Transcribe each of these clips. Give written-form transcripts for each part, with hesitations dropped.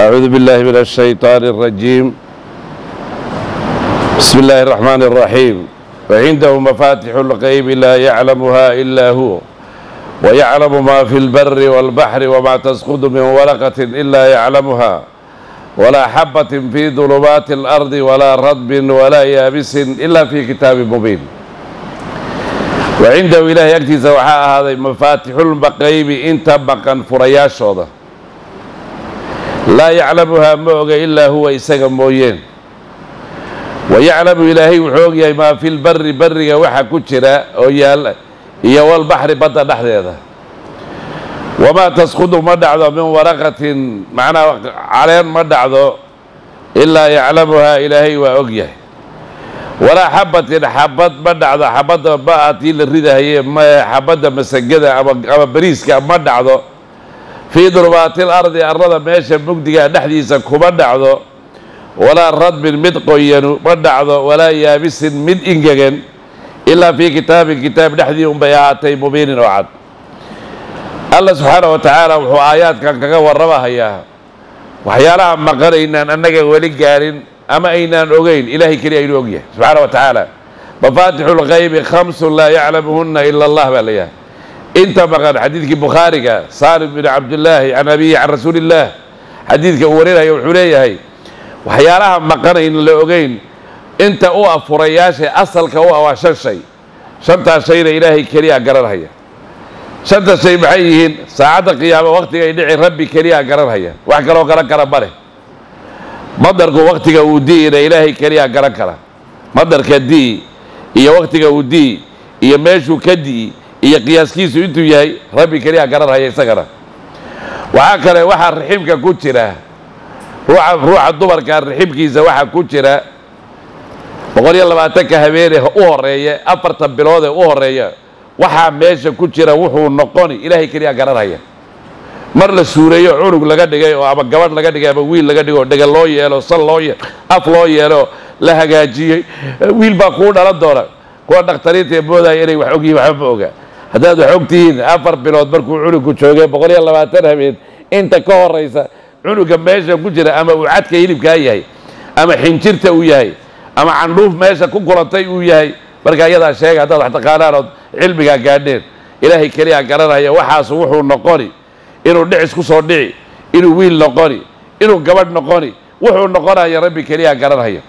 أعوذ بالله من الشيطان الرجيم. بسم الله الرحمن الرحيم. وعنده مفاتح الغيب لا يعلمها إلا هو ويعلم ما في البر والبحر وما تسقط من ورقة إلا يعلمها ولا حبة في ظلمات الأرض ولا رطب ولا يابس إلا في كتاب مبين. وعنده إله يكتز وحاء هذا مفاتح الغيب انت بقا فرياشوده لا يعلمها موغا إلا هو إساق مويين ويعلم إلهي وحوغي ما في البر برغا وحا كجرا إيا والبحر بطا نحذيذا وما تسقط مدعضو من ورقة معنا علين مدعضو إلا يعلمها إلهي وأوغيه ولا حبة حبت مدعضو حبت باعتي للردة هي حبت مسجدة أما بريسكا مدعضو في ظلمات الأرض أرضا ميشا مقدقا نحديسا كما دعضو ولا رطب مد قوين مدعضو ولا يابس مد إنجاجن إلا في كتاب نحديهم بياتي مبين وعد. الله سبحانه وتعالى وحو آيات كان كغا وربها إياها وحيالها مقر إنان أنك ولي قارن أما إنان أغين إلهي كريا يلوغيه سبحانه وتعالى. مفاتح الغيب 5 لا يعلمهن إلا الله بالله. انت مقال حديثك بخاري سالم بن عبد الله عن أبيه عن رسول الله حديثك ورينا يوحوليه هي وحيالها مقال إن لأغين انت أوقف فرياشي أصلك أوقف شيء شنطة شيء إلهي كريا قرر هي شنطة شيء بحيهن ساعة قيامة وقتك يدعي ربي كريا قرر هي وحكا لو قرر قرر بره مدرك وقتك ودي إلى إلهي كريا قرر قرر مدرك دي إيا وقتك ودي إيا ميشو كدي iyo qiyaaskiisu intuu yahay rabbi kaliya gararaya isagana waxa kale waxa riximka ku jira ruuxa dumarka riximkiisa waxa ku jira 120 ka habeen u horeeya 4 bilood u horeeya waxa meesha ku jira wuxuu noqon ilaahay kaliya gararaya mar la suureeyo cunug laga dhigay oo ama gabadh laga dhigay ama wiil laga dhigo dhagal loo yeelo sal loo yeelo af loo yeelo la hagaajiyay wiil baa ku dhalan doona kuwa dhaqtariinta boodaya inay wax ogii wax ma oga haddaad wax ogtihiin 4 bilood markuu cunugu joogay 120 habeen inta ka horeysa cunuga meesha ku jira ama uu cadka hilibka yahay ama xinjirta uu yahay ama candhuuf meesha ku kulantay uu yahay marka iyada sheegay haddaad wax taqaanaan cilmiga gaadheen ilaahay kaliya garanaya waxaas wuxuu noqoni inuu dhicis ku soo dhici inuu wiil noqoni inuu gabadh noqoni wuxuu noqonaya rabbi kaliya garanaya.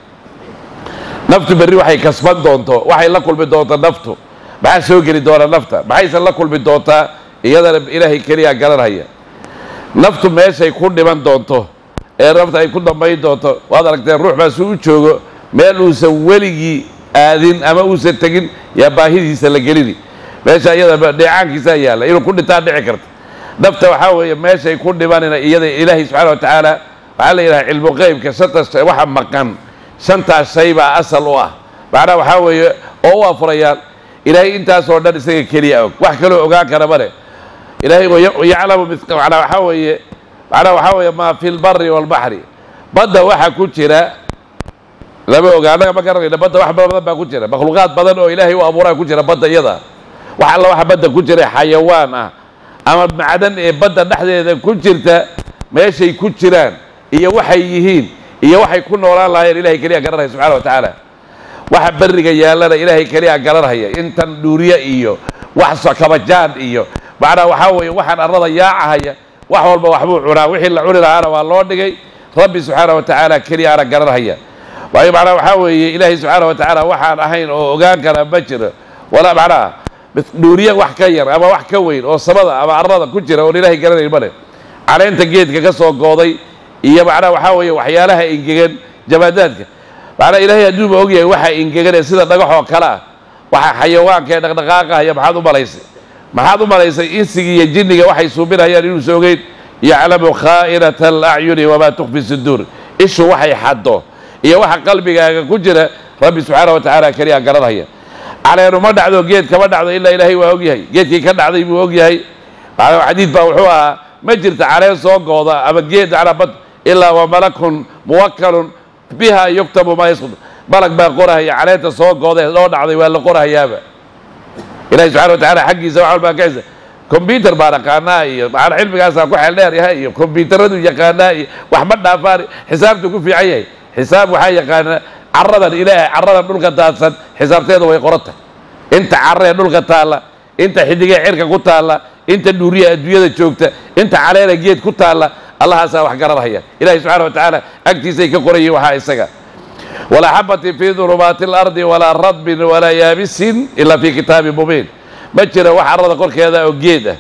naftu bari waxay kasban doonto waxay la kulmi doonto naftu maxaa soo geli doona nafta maxaysan la kulmi doontaa iyadana ilaahay kaliya garanaya. naftu meeshay ku dhiman doonto ee nafta ay ku dambayn doonto waad aragteen ruux baa suu u joogo meel uusan weligii aadin ama uusan tegin yaa baahidiisa la gelini meesha iyada dheecaankiisa yaalla inuu ku dhintaa dhici karta nafta waxaa weeye meeshay ku dhimanina iyada ilaahay subxaana wa tacaala waxaa la yidhaha cilmu qeybka waxa maqan shantaas shay baa asal u ah macnaha waxaa weeye oo u afurayaan ilaahay intaasoo dhan isaga keliya og wax kaloo ogaan kara male ilaahay yaclamu macnaa waxaa weeye maa fi lbari walbaxri badda waxa ku jira lama oga annaga ma garanayna badda wax badan baa ku jira makhluuqaad badan oo ilaahay u abuuraa ku jira badda iyada wax alla waxa badda ku jira xayawaan ah ama macdan ee badda dhexdeeda ku jirta meeshay ku jiraan iyo waxay yihiin iyo waxay ku noolaan lahaayeen ilaahay kaliya garanaya subxaana wa tacaala waxa bariga yaalana ilaahay kaliya garanaya intan dhuuriye iyo wax kabajaan iyo macnaa waxaa weeye waxaan arrada yaacahaya wax walba waxbuu cunaa wixii la cuni lahaana waa loo dhigay rabbi subxaana wa tacaala keliya ana garanaya waayo macnaa waxaa weeye ilaahay subxaana wa tacaala waxaan ahayn oo ogaan kara ma jiro walaa macnaha dhuuriye wax ka yar ama wax ka weyn oo samada ama arrada ku jira oon ilaahay garanayn male caleenta geedka ka soo gooday iyo macnaha waxaa weeye waxyaalaha engegan jamaadaadka macnaa ilaahay hadduuba ogyahay waxa engegan ee sida dhagaxoo kale ah waxa xayawaanka ee dhaqdhaqaaqahaya maxaad u malaysay insiga iyo jinniga waxay suubinayaan inuusan ogeyn yaclamu khaa'inata alacyuni wamaa tukfi suduur ishu waxay xaddo iyo waxa qalbigaaga ku jira rabbi subxaana wa tacaala keliya garanaya caleenu ma dhacdo geed kama dhacdo ilaa ilaahay waa ogyahay geedkii ka dhacday buu ogyahay xadiid baa wuxuu ahaa ma jirta caleen soo gooda ama geed calabad ilaa wa malakun muwakkalun biha yuktabu maa yasqud malag baa qorahaya caleenta soo gooda loo dhacday waa la qorahayaaba ilaahay subxana wa tacaala xaggiisa wax walbaa ka haysa كمبيوتر بارقانا على علم قاسا كو حلدير يحيى كمبيوترadu yaqaanaa wax ma dhaafaan xisaabtu ku fiicay xisaab waxa yaqaana carradan ilaahay carradan dhulka daadsan xisaabteedu way qorata inta carrada dhulka taala inta xidiga cirka ku taala inta dhuuriya adduunyada joogta inta caleena geed ku taala Allah sa wax garanaya ilaahay subhanahu wa ta'ala agtiisay ka qorayay waxa isaga wala habati fi dhurubatil ardi wala radbin wala yabisin illa fi kitabin mubin ma jira wax carrada korkeeda oo geed ah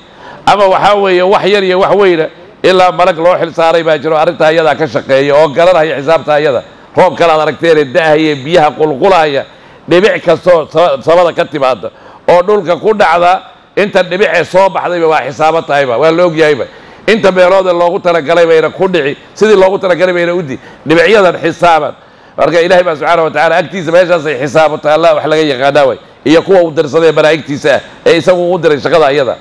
ama waxa weeye wax yar iyo wax weyn ilaa malag loo xil saaray baa jiro arinta ayada ka shaqeeyo oo garanaya xisaabta ayada roob kala aragteen daahaye biyaha qulqulaya dhibic kasto sabada ka timaada oo dhulka ku dhacda inta dhibic soo baxday waa xisaabtayba waa loo ogyahay inta beelooda loogu talagalay bayna ku dhici sidii loogu talagalay bayna u dhibicyadan xisaaban marka ilaahay subhanahu wa ta'ala agtiisa meeshaas ay xisaabta Allah wax laga yaqaanaa way iyo kuwa uu dirsaday malaa'igtiisa ee isagu u diray shaqada ayada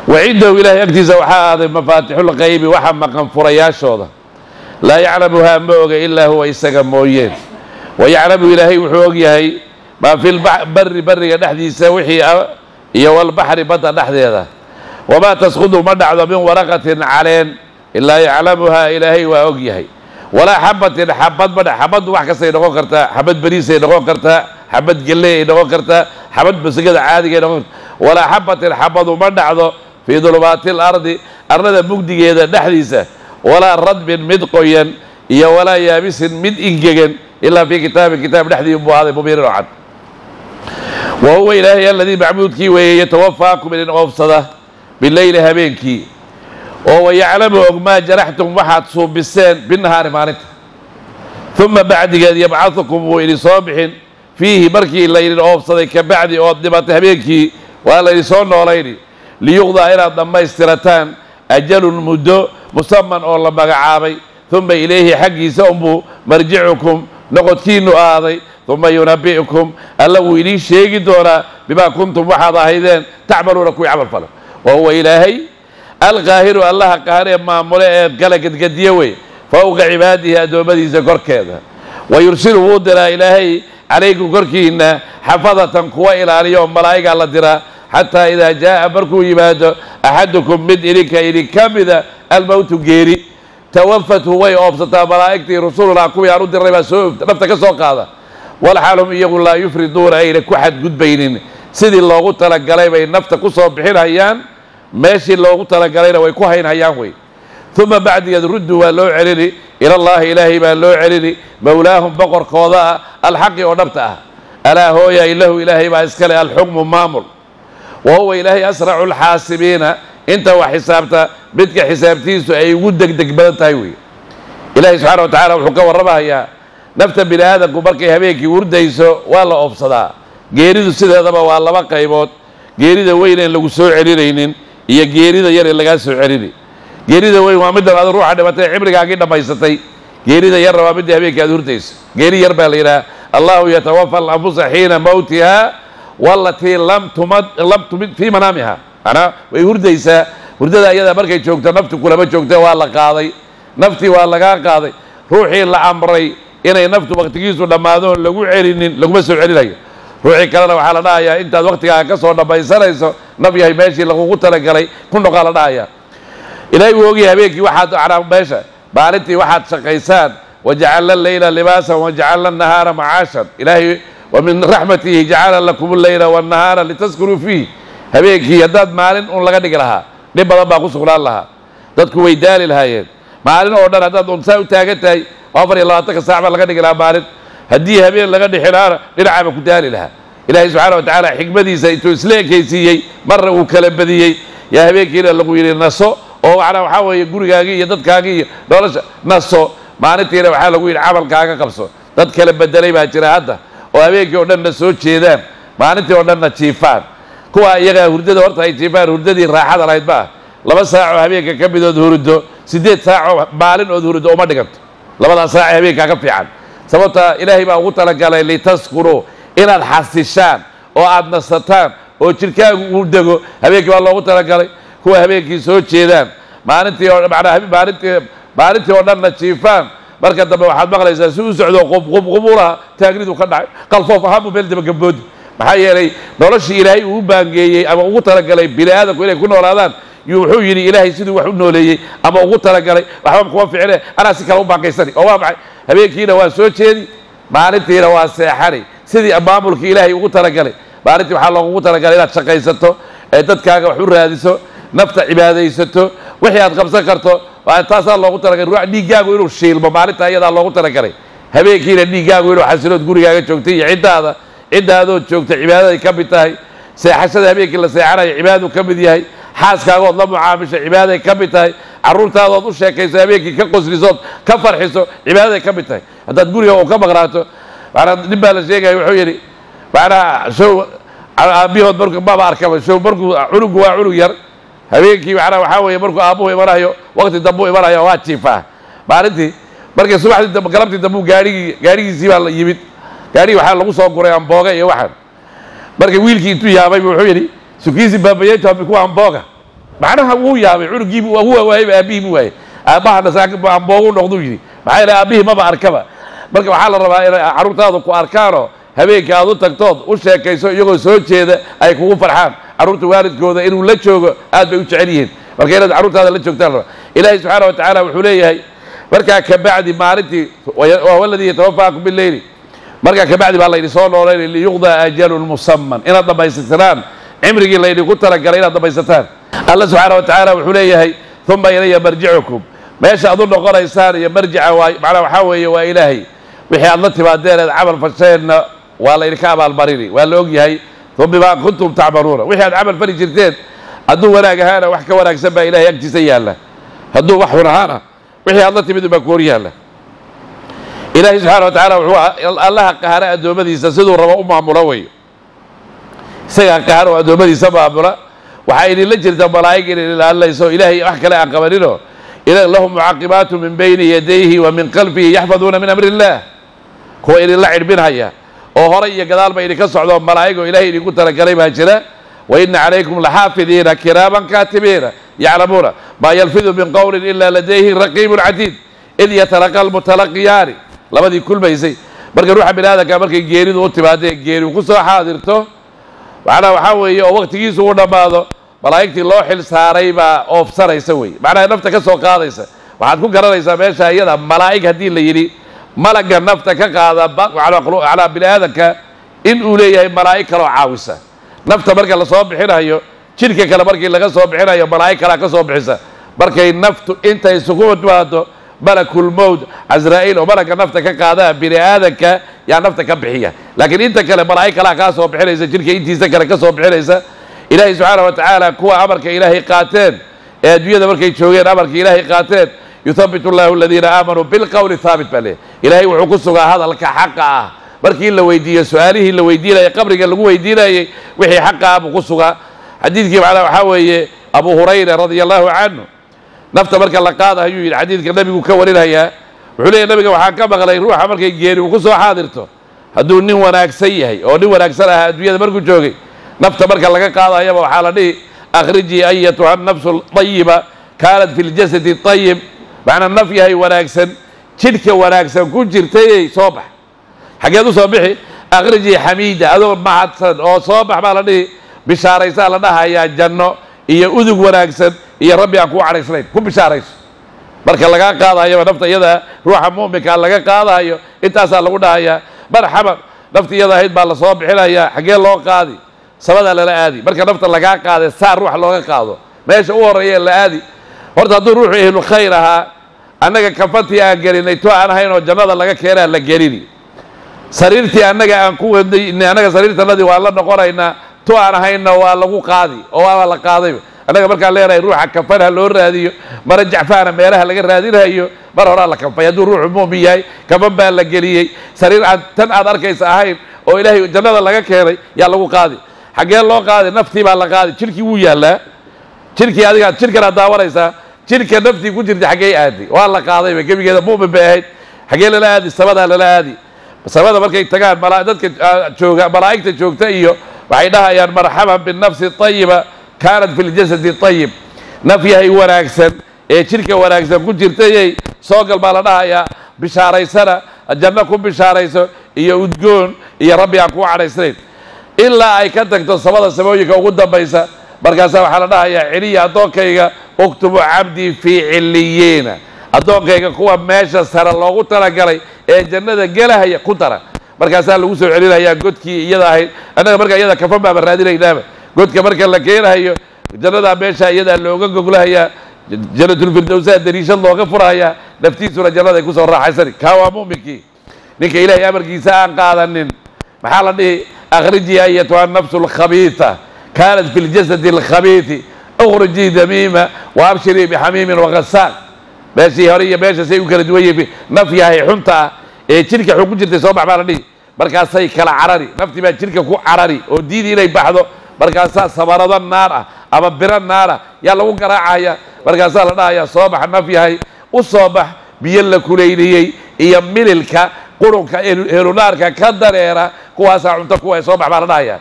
وعنده إلهي أكتز وحاذ مفاتيح الغيب وحمقا فرياشوضا لا يعلمها موغ إلا هو إساق مويين ويعلم إلهي وحوقيهي ما في البر نحدي سوحي والبحر بطا نحدي هذا وما تسخذ مدعظ من ورقة علين إلا يعلمها إلهي وحوقيهي ولا حبة بدع حبة وحكا سينغو كرتا حبة بريس سينغو كرتا حبة قلي سينغو كرتا حبة بسجد عادي ولا حبة مدعظ في ظلمات الأرض أرد مجدي هذا نحديثه ولا رد من مدقيا ولا يابس من إنجيا إلا في كتاب نحدي هذا مبين عن وهو إلهي الذي معبود كي ويتوفاكم من أفسده بالليل هبينكي وهو يعلم ما جرحتم وحد صوب بالسين بالنهار مالته ثم بعد قد يبعثكم إلى صبح فيه بركي الليل أفسده كبعد أضبط هبينكي ولا يصون وليلي ليقضى إلى ضميسترتان أجل المدة مسمى الله مقعابي ثم إليه حقي سأمبو مرجعكم نقطكين آذي ثم ينبئكم الله إليه شيء دونا بما كنتم وحظا هيدين تعملون كوي عمل فلا وهو إلهي القاهر الله قاهر ما ملئ قلق قد يوي فوق عباده أدوبدي زكر كذا ويرسل ودنا إلهي عليكم كركين حفظة قوى إلى اليوم ملائكة الله درا حتى إذا جاء بركو يبادو أحدكم من إلي كامذا الموت جيري توفته وي أبسطها ملائكتي رسول الله كوي يرد الربا سوف نفتك سوق هذا والحالهم يقول لا يفردون أي لك واحد قد بينين سيدي الله قلت لك قلي بين نفتك صوب بحين هيان ماشي الله قلت لك قلينا ويكوهين هيان وي ثم بعد يردوا ولو عليني إلى الله إلهي ما لو عليني مولاهم بقر قوضاء الحق ونبتها ألا هو يا إله إلهي ما إسكالي الحكم مامل وهو إلهي أسرع الحاسبين أنت وحسابته بدك حسابتيسو أي ودك دك بدن تايوي إلهي سبحانه وتعالى وحكا وربها يا نفتا بلا هذا كبركي هبيكي ورديسو والله أفصدا جيريدو سيدا دبا والله بقى يبوت جيريدو وين لو سو علينين هي جيريدو ير لغا سو عليني جيريدو وين وامدا هذا روح دبتay cibrigaagi dhameysatay جيريدو ير وامدا هبيكي aad hurdayso geeri yar baa leeyahay الله يتوفى الأنفس حين موتها والتي لم تمت في منامها أنا ويهرديسا هرددا أيضا بركي جوجتا نفتي كل ما جوجتا والله قاضي نفتي والله قاضي روحي لعمري إني نفتي وقتكيسو لما هذون لقو عيرين لقو بسو عيرين روحي كلنا وحالنا يا أنت وقتك كسر لما يسريسو نبي هاي ماشي لقو قلت لك علي كنا قالنا يا إلهي ووجي هبيكي واحد على باشا بارتي واحد شقيسان وجعلنا الليل لباسا وجعلنا النهار معاشا إلهي ومن رحمته جعل لكم الليل والنهار لتسكنوا فيه هبيك يداد مالين أن لغا دغلها دبا با كسغلان لها dadku way daali lahaayeen maalin oo dhan hadaad unsa u taagantay 24 saac laga dhigay maalin hadii habeen laga dhixiraana dhinaca ku daali laha ilaahay subhanahu wa ta'ala xigmadiisa intuu isleekaysiiyay mar uu kala badiyay yaa habeenkiina lagu yiri naso oo waxa weeye gurigaagii iyo dadkaagii nolosha naso maalintiina waxa lagu yiri camalkaaga qabso dad kala bedelay baa jira hadda oo habeenkii oo dhan soo jeedaan maalintii oo dhan jiifaan kuwa iyaga hurdada horta ay jiifaan hurdadii raaxada lahayd baa 2 saac habeenka ka midood hurdo 8 saac maalin oo hurdo uma dhiganto 2 saac habeenka ka fiican sababta ilaahay baa ugu talagalay litaskuru inaad xasishaan oo aad nasataan oo jirkaagu uu dago habeenkii waa loogu talagalay kuwa habeenkii soo jeedaan maalintii oo maalintii oo dhan jiifaan marka dambe waxaad maqlaysaa si uu socdo qubura taagridu ka dhacay qalfoof ahaan meel daba gabood maxaa yeelay noloshii ilaahay uu baangeeyey ama ugu talagalay bini aadamku inay ku noolaadaan wuxuu yidhi ilaahay siduu wax u nooleeyey ama ugu talagalay waxba kuma ficile anaa si kale u baankaysani oo waa maxay habeenkiina waa soo jeedi maalintiina waa seexani sidii maamulka ilaahay ugu talagalay maalintii waxaa loogu talagalay inaad shaqaysato ee dadkaaga wax u raadiso nafta cibaadaysato wixii aad qabsan karto taasaa loogu talagalay ruux dhiiggaagu inuu shiilmo maalinta iyadaa loogu talagalay habeenkiina dhiiggaagu inuu xasilood gurigaaga joogtay iyo ciddaadood joogta cibaadaday ka mid tahay seexashada habeenkii la seexanayo cibaadadu ka mid yahay xaaskaagood la mucaamisho cibaadaday ka mid tahay carruurtaadood u sheekayso habeenkii ka qoslisood ka farxiso cibaadaday ka mid tahay haddaad guriga uu ka maqnaato macnaa nin baa la sheegaya wuxuu yidhi macnaha show aabbihood markuu maba arkaba show markuu cunugu waa cunug yar habeenkii macnaha waxaa weeye markuu aabbuhu imanayo waqti dambuu imanayo waa jiifaa maalintii markii subaxdii dambe galabtii dambuu gaarigiisii baa la yimid gaarigii waxaa lagu soo guray ambooga iyo waxaan marka wiilkii intuu yaabay wuxuu yidhi sukiisi baabayeeto amikuwa ambooga macnaha wuu yaabay cunugii huwa waayey aabbihii mu waayey aabbahana amboogu noqduu yidhi maxaa yeelay aabbihii maba arkaba marka waxaa la rabaa inay carruurtaadu ku arkaanoo habeenkii aad u tagtood u sheekayso iyagoo soo jeeda ay kugu farxaan carruurta waalidkooda inuu la joogo aad bay u jecel yihiin marka inaad carruurtaada la joogtaan rabaa ilaahay subxaana wa tacaala wuxuu leeyahay markaa kabacdi maalintii wahuwa aladii yatawafaakum bileyli markaa kabacdi baa laydin soo noolaynay liyuqdaa ajalun musamman inaad dhammaysatiraan cimrigii laydinku talagalay inaad dhammaysataan alla subxaana wa tacaala wuxuu leeyahay uma ilaya marjicukum meesha aad u noqonaysaan iyo marjica macnaa waxaa weeye waa ilaahay wixii aad la timaadeen eed camal fasheenna waa laydinka abaalmarini waa la og yahay uma bimaa kuntum tacmaluuna wixii aad camal fali jirteen hadduu wanaag ahaana wax ka wanaagsan baa ilahay agtiisa yaalla hadduu wax xun ahaana wixii aad la timid unbaa ku hor yaalla ilaahay subxaana wa tacaala wuxuu allaha qahara addoommadiisa siduu rabo u maamulo wey isagaa qaharo addoommadiisa maamula waxaa idinla jirta malaa'ig inay ilaalinayso ilaahay wax kale aan qabaninoo lahum mucaqibaatu min bayni yadayhi wa min qalbihi yaxfaduuna min amri illaah kuwa idinla cidhbinhaya oo horay iyo gadaalba idinka socdo malaa'igoo ilaahay idinku talagalay baa jira wa ina calaykum laxaafidiina kiraaman kaatibiina yaclamuuna maa yalfidu min qowlin ilaa ladayhi raqiibun catiid id yatalaqa almutalaqiyaani labadii kulmaysay marka ruuxa bini aadamka markay geeridu u timaadee geeriu ku soo xaadirto macnaha waxaa weeye oo waqtigiisu u dhammaado malaa'igtii loo xil saaray baa oofsanaysa wey macnaha nafta ka soo qaadaysa waxaad ku garanaysaa meesha iyada malaa'ig haddii la yidhi malagga nafta ka qaada calaa bini aadamka in uu leeyahay malaa'ig kaloo caawisa nafta marka lasoo bixinayo jidhka kale markii laga soo bixinayo malaa'ig kalaa ka soo bixisa markay naftu intay isugu timaado malakulmowt casraa'iil oo malagga nafta ka qaadaa bini aadamka yaa nafta ka bixiya laakiin inta kale malaa'ig kalaa kaa soo bixinaysa jidhka intiisa kale ka soo bixinaysa ilaahay subxaana wa tacaala kuwa amarka ilaahay qaateen ee adduunyada markay joogeen amarka ilaahay qaateen yuthabitu allahu aladiina aamanuu bilqowli haabit baa leeyahy ilaahay wuxuu ku sugaa hadalka xaqa ah markii la weydiiyo su-aalihii la weydiinayay qabriga lagu weydiinayey wixii xaqa ah buu ku sugaa xadiidkii macnaha waxaa weeye abu hurayra radia allahu canhu nafta marka la qaada ayuu yidhi xadiidka nebigu ka warinayaa wuxuu leeyahy nabiga waxaan ka maqlay ruuxa markay geeri uu ku soo xaadirto hadduu nin wanaagsan yahay oo nin wanaagsan ahaa adduunyada markuu joogay nafta marka laga qaadayaba waxaa la dhihi akhrijii ayatuha nafsu ayiba kaanat fi ljasadi ayib macnaa naf yahay wanaagsan jidhka wanaagsan ku jirtayey soo bax xaggeed u soo bixi akhrijii xamiida adoo mahadsan oo soo bax baa la dhihi bishaaraysaa la dhahayaa janno iyo udug wanaagsan iyo rabbi aan kuu cadhaysnayn ku bishaarayso marka lagaa qaadayaba nafta iyada ruuxa mu'minkaa laga qaadayo intaasaa lagu dhahayaa marxaban nafta iyada ahayd baa lasoo bixinayaa xaggee loo qaadi sabadaa lala aadi marka nafta lagaa qaaday saar ruux looga qaado meesha u horreeya la aadi horta hadduu ruuxu ehlu khayr ahaa annaga kafantii aan gelinay to aan ahayn oo jannada laga keenaa la gelini sariirtii annaga aan ku wadnay annaga sariirtanadii waan la noqonaynaa to aan ahaynna waa lagu qaadi oo waa la qaadayba annaga markaan leenahay ruuxa kafan ha loo raadiyo mara jacfaana meelaha laga raadinayo mar horaa la kanfay hadduu ruuxu muumin yahay kafan baa la geliyey sariir aan tan aad arkaysa ahayn oo ilaahay jannada laga keenay yaa lagu qaadi xaggee loo qaaday naftii baa la qaaday jidhkii wuu yaallaa jidhkii adiga jidhkanaad daawanaysaa jidhka naftii ku jirta xaggee aadi waa la qaadayba gebigeeda mu'min bay ahayd xaggee lala aadi sabadaa lala aadi samada markay tagaan dadka jooga malaa'igta joogta iyo waxay dhahayaan marxaban binafsi ayiba kaanat fi ljasadi ayib naf yahay wanaagsan ee jidhka wanaagsan ku jirtayey soogal baa la dhahayaa bishaaraysana janno ku bishaarayso iyo udgoon iyo rabbi aan kuu cadhaysnayn ilaa ay ka tagto samada samooyinka ugu dambaysa markaasaa waxaa la dhahayaa celiya addoonkayga uktubu cabdii fii ciliyiina addoonkayga kuwa meesha sare loogu talagalay ee jannada gelahaya ku dara markaasaa lagu soo celinayaa godkii iyada ahayd annaga markaa iyada kafan baaba raadinaynaaba godka marka la keenahayo jannadaa meesha iyadaa looga goglahayaa jannatulfirdowsaa dariishad looga furahayaa naftiisuna jannada ay kusoo raaxaysani kaa waa mu'minkii ninka ilaahay amarkiisa aan qaadanin maxaa la dhihi akhrijii ayatuha annafsu alkhabiisa kaanat fi ljasadi alkhabiisi ukhrijii damiima wa abshirii bixamiimin wagasaaq meeshii hore iyo meeshasay u kala duwan yihiin naf yahay xunta ah ee jidhka xun ku jirtay soo bax baa la dhihi markaasay kala carari naftii baa jidhka ku carari oo diidi inay baxdo markaasaa sabarado naar ah ama biro naar ah yaa lagu garaacaya markaasaa la dhahayaa soo bax naf yahay u soo bax biyo la kulayliyey iyo mililka qurunka helunaarka ka dareera kuwaasaa cunto kuwa soo bax baa la dhahayaa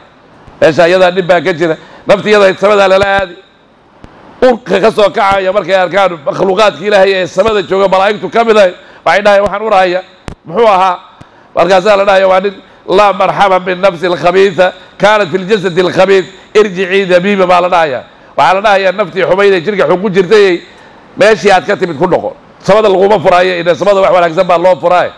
meesha iyadaa dhib baa ka jira nafti iyada samadaa lala aadi urka ka soo kacaya markay arkaan makhluuqaadka ilaahay ee samada jooga malaa'igtu ka mid ahay waxay dhahayan waxaan urahaya muxuu ahaa markaasaa la dhahaya waa nin laa marxaban binnafsi alkhabiisa kaanat fi ljasadi alkhabiis irjicii dabiiba baa la dhahaya waxaa la dhahayaa naftii xumayd ee jirka xun ku jirtay meeshii aad ka timid ku noqon samada laguma furaayo ina samada wax wanaagsan baa loo furaayo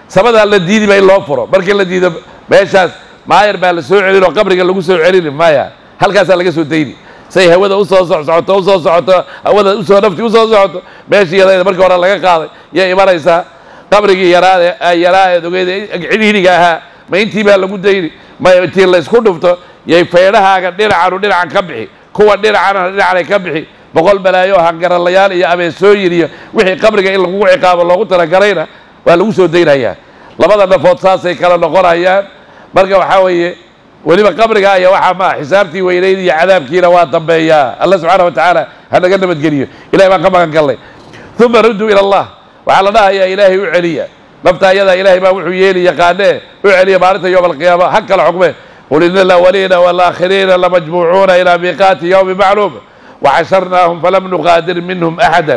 samadaa la diidiba in loo furo markii la diido meeshaas maayar baa la soo celin oo qabriga lagu soo celini maya halkaasaa laga soo dayni say hawada usoo socoto hawada usoo nafti usoo socoto meeshii yadayda markii hore laga qaaday yay imanaysaa qabrigii yaraaeed ogeyd cidhiidhiga ahaa ma intii baa lagu dayni ma intii la isku dhufto yay feedhahaaga dhinacanu dhinacan ka bixi kuwa dhinacana dhinacanay ka bixi boqol balaayo hangaralayaal iyo abeesooyin iyo wixii qabriga in lagugu ciqaabo loogu talagalayna waa lagu soo daynayaa labada nafood saasay kala noqonayaan marka waxaa weeye weliba qabriga aya waxaa maa xisaabtii weynayd iyo cadaabkiina waa dambeeyaa alla subxaana wa tacaala ha naga nabadgeliyo ilahay baan ka magan gallay uma rudduu ila allah waxaa la dhahayaa ilaahay u celiya nafta ayadaa ilaahay baa wuxuu yeeli yaqaanee u celiya maalinta yowma alqiyaama ha kala xukme qul ina alawaliina waalaakhiriina lamajmuucuuna ilaa miiqaati yowmi macluum waxasharnaahum falam nuqaadir minhum axada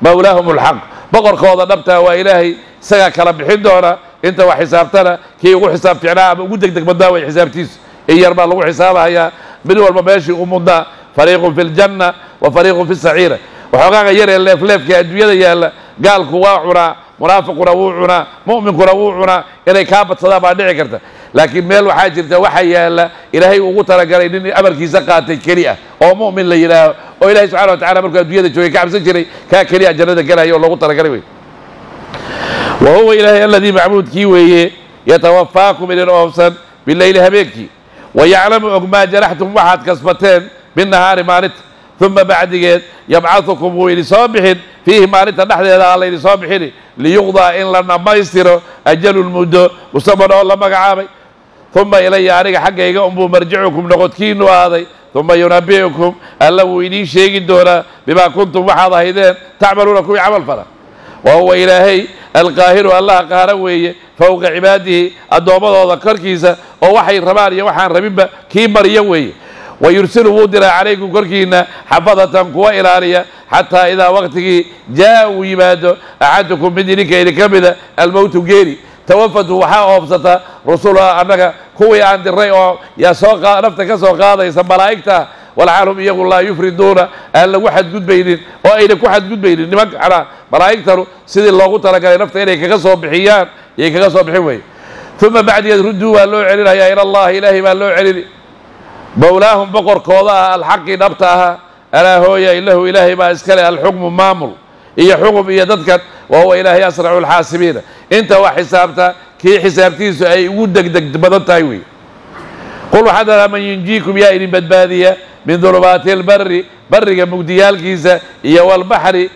mawlaahum alxaq boqorkooda dhabtaa waa ilaahay isagaa kala bixin doona inta wax xisaabtana kii ugu xisaab ficnaa ama ugu degdeg badnaa way xisaabtiisu in yar baa lagu xisaabahayaa mid walba meeshii u mudnaa fariiqun fi ljanna wa fariiqun fi saciira waxoogaaga yaree leefleefka adduunyada yaalla gaalku waa cunaa munaafiquna wuu cunaa mu'minkuna wuu cunaa inay kaa badsadaan baa dhici karta laakiin meel waxaa jirta waxa yaalla ilaahay ugu talagalay nin amarkiisa qaatay keli ah oo mu'min la yidhaaho oo ilahay subxana wa tacala markuu adduunyada joogay ka cabsan jiray kaa keliya jannada gelaya oo loogu talagalay wey wahuwa ilaahay aladii macbuudkii weeye yatawafaakum idin oofsan bileyli habeenkii wayaclamu og maa jaraxtum waxaad kasbateen binnahaari maalinta uma bacdigeed yabcadukum wuu idin soo bixin fiihi maalinta dhexdeeda aa laydin soo bixini liyuqdaa in la dhammaystiro ajalun muddo musaman oo la magacaabay uma ilaya aniga xaggayga unbuu marjicukum noqodkiinu ahaaday uma yunabi'ukum alla wuu idiin sheegi doonaa bimaa kuntum waxaad ahaydeen tacmaluuna kuwii camal fala wa huwa ilaahay alqaahiru allaha qaara weeye fowqa cibaadihi addoommadooda korkiisa oo waxay rabaan iyo waxaan rabinba kii mariya weeye wayursilu wuu diraa calaykum korkiina xafadatan kuwa ilaaliya xataa idaa waqtigii jaa uu yimaado axadukum mid idinka idinka mida almowtu geeri tawafatu waxaa oobsata rusula annaga kuwii aan diray oo yaa nafta ka soo qaadaysa malaa'igta walxaal hum iyagu laa yufriduuna aan lagu xadgudbaynin oo ayna ku xadgudbaynin nimanka xanaa malaa'igtanu sidii loogu talagalay nafta inay kaga soo bixiyaan yay kaga soo bixin weye uma bacdigeed rudduu waa loo celinayaa ila allahi ilaahay baa loo celini mawlaahum boqorkooda ah alxaqi dhabta ahaa alaa hooya ilahu ilaahay baa iskale alxukmu maamul iyo xukum iyo dadkan wa huwa ilaahay asracu alxaasibiina inta wax xisaabta kii xisaabtiisu ay ugu degdeg badan tahay wey qul waxaad dhahaa man yunjiikum yaa idin badbaadiya min dulubaati albari bariga mugdiyaalkiisa iyo walbaxri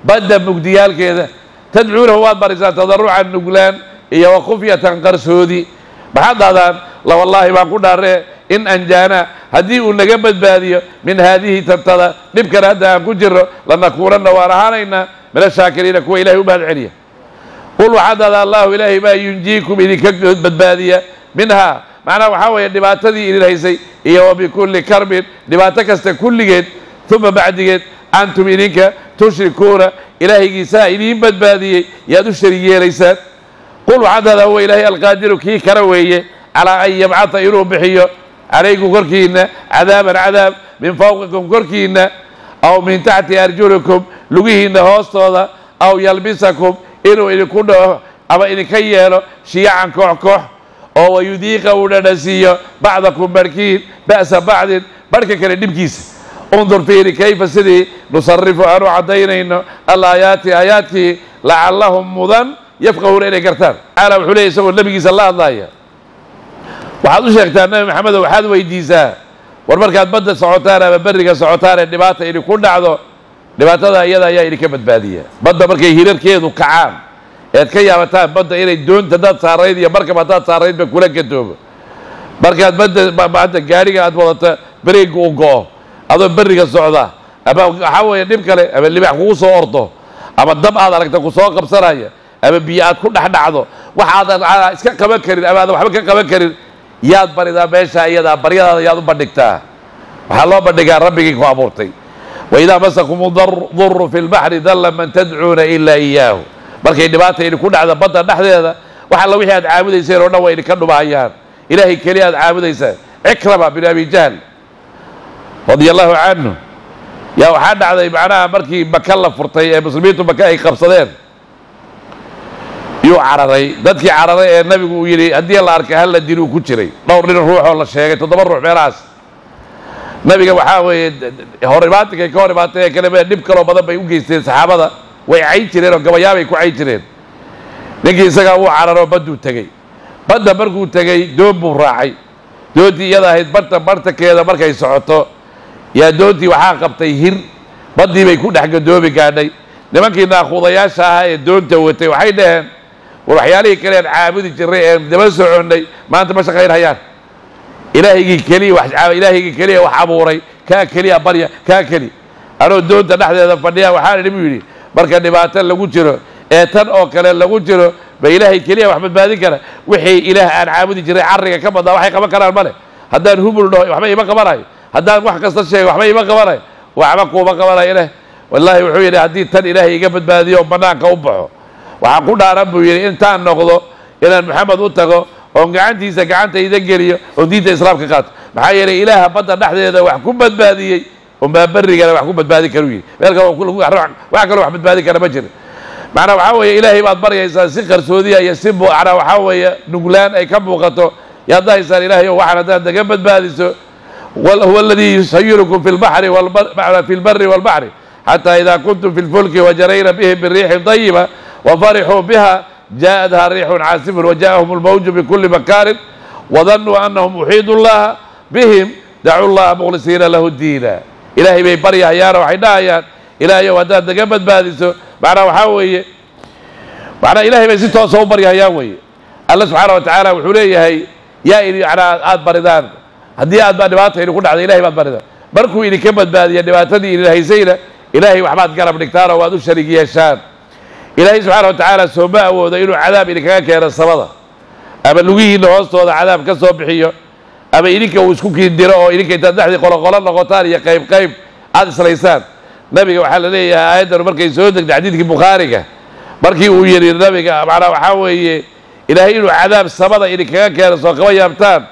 badda mugdiyaalkeeda tadcuunahu waad barisaa tadarucan nuglaan iyo wa khufyatan qarsoodi maxaad dhahdaan la wallaahi baan ku dhaaree in anjaana haddii uu naga badbaadiyo min haadihi tantada dhibkan hadda aan ku jirno lanakuunanna waan ahaanaynaa min ashaakiriina kuwa ilahay u mahad celiya qul waxaad dhahdaa allahu ilaahay baa yunjiikum idinka badbaadiya minhaa macnaha waxaa weeye dhibaatadii idin haysay iyo wa bikulli karbin dhibaato kasta kulligeed uma bacdigeed antum idinka tushrikuuna ilaahaygiisaa idiin badbaadiyey yaad u sharig yeelaysaan qul waxaad dhahdaa huwa ilaahay alqaadiru kii kara weeye calaa an yabcata inuu bixiyo عليكم كركينا عذابا عذاب من فوقكم كركينا أو من تحت أرجلكم لقيهن هوستودا أو يلبسكم إنه يكون أما إن كيانو شيعا كوح أو يذيق ونسيه بعضكم بركين بأس بعض بركة كردمكيس انظر فيه كيف سدي نصرف عنه عدينا الآيات آياتي لعلهم مضن يفقهون إلى كرتان على وحولي يسوي النبي صلى الله عليه وسلم وحدو شيختان النبي محمد وحد ويديسا warmarkaad badda socotaan ama bariga socotaan ee dhibaata idin ku dhacdo dhibaatada iyada ayaa idinka badbaadiya badda markay hirarkeedu kacaan eed ka yaabataan badda inay doonta dad saarayd iyo markab hadaad saaraydba kula gadoobo markaad badda gaariga aad wadata bariga u go'o adoo bariga socda ama waxaa weeye dhib kale ama libax kugu soo ordo ama dab aad aragta ku soo qabsanaya ama biyo aad ku dhex dhacdo waxaadan iska qaban karin ama aadan waxba ka qaban karin yaad baridaa meesha iyada baryadaada yaad u bandhigtaa waxaa loo bandhigaa rabbigii ku abuurtay waidaa masakum duru fi lbaxri dalla man tadcuuna ilaa iyaahu markay dhibaata idinku dhacda badda dhexdeeda wax alla wixii aad caabudayseen oo dhan waa idinka dhumahayaan ilaahay keliya aad caabudaysaan cikrama bin abi jahl radia allahu canhu yaa waxaa dhacday macnaha markii maka la furtay ee muslimiintu maka ay qabsadeen yuu cararay dadkii cararay ee nabigu uu yidhi haddii la arkay hal la diluu ku jiray dhowr nin ruuxoo la sheegay 7 ruux meelahaas nabiga waxaa weeye horimaatinkay ka hor imaatay ee kale dhib kaloo badan bay u geysteen saxaabada way cayn jireen oo gabayaabay ku cayn jireen ninkii isagaa wuu cararoo badduu tegey badda markuu tegey doon buu raacay doontii iyada ahayd bartankeeda markay socoto yaa doontii waxaa qabtay hir baddii bay ku dhex gadoobi gaadhay nimankii naaquudayaasha ahaa ee doonta watay waxay dhaheen war waxyaalihii kale aan caabudi jirray ee daba soconnay maanta ma shaqaynhayaan ilaahigii keliya wax abuuray kaa keliya barya kaa keli anoo doonta dhexdeeda fadhiya waxaan idhi buu yidhi marka dhibaato lagu jiro ee tan oo kale lagu jiro ba ilaahay keliya wax badbaadin kara wixii ilaah aan caabudi jiray carriga ka badnaa waxay qaban karaan male haddaan hubul dhaho waxba ima qabanayo haddaan wax kasta sheego waxba ima qabanayo waxba kuuma qabanayo ilaah wallaahi wuxuu yidhi haddii tan ilaahay iga badbaadiyo bannaanka u baxo waxaan ku dhaaran buu yidhi intaan noqdo inaan maxamed u tago oon gacantiisa gacantayda geliyo oon diinta islaamka qaato maxaa yeelay ilaaha badda dhexdeeda wax ku badbaadiyey unbaa berrigana wax ku badbaadin karu yidhi meel kale wax kaloo wax badbaadin kara ma jira macnaa waxaa weeye ilaahay baad baryaysaa si qarsoodiya iyo si macnaa waxaa weeye nuglaan ay ka muuqato yaad dahaysaan ilaahay oo waxaan haddaad naga badbaadiso huwa aladii yusayirukum fi lbari walbaxri xataa idaa kuntum fi lfulki wajarayna bihim biriixin dayiba wafarixuu biha جاءتها ريح عاصف وجاءهم الموج بكل مكان وظنوا أنهم أحيطوا الله بهم دعوا الله مخلصين له الدين إلهي بي بريا يا روحي نايان إلهي وداد قبل بادسو معنا وحاوي معنا إلهي بي ستو صوب بريا يا وي الله سبحانه وتعالى وحوليه هي يا إلي على آد بردان هدي آد بادبات هي نقول على إلهي باد بردان بركو إلي كبد بادي دباتني إلهي سينا إلهي وحماد قرب نكتاره وادو شريكي الشان إلهي سبحانه وتعالى سوما أودا إنه عذاب إلي كان الصمدة أما لويه إنه هذا عذاب كسب بحيه أما إليك وسكوكي الدراء إليك تدحدي قلا نقطان يا قيب هذا سليسان نبي وحال لي آيات مركي سودك حديثك بخاري مركي ويري النبي معنا وحاوي إلهي إنه عذاب الصمدة إلي كان سوقوا يابتان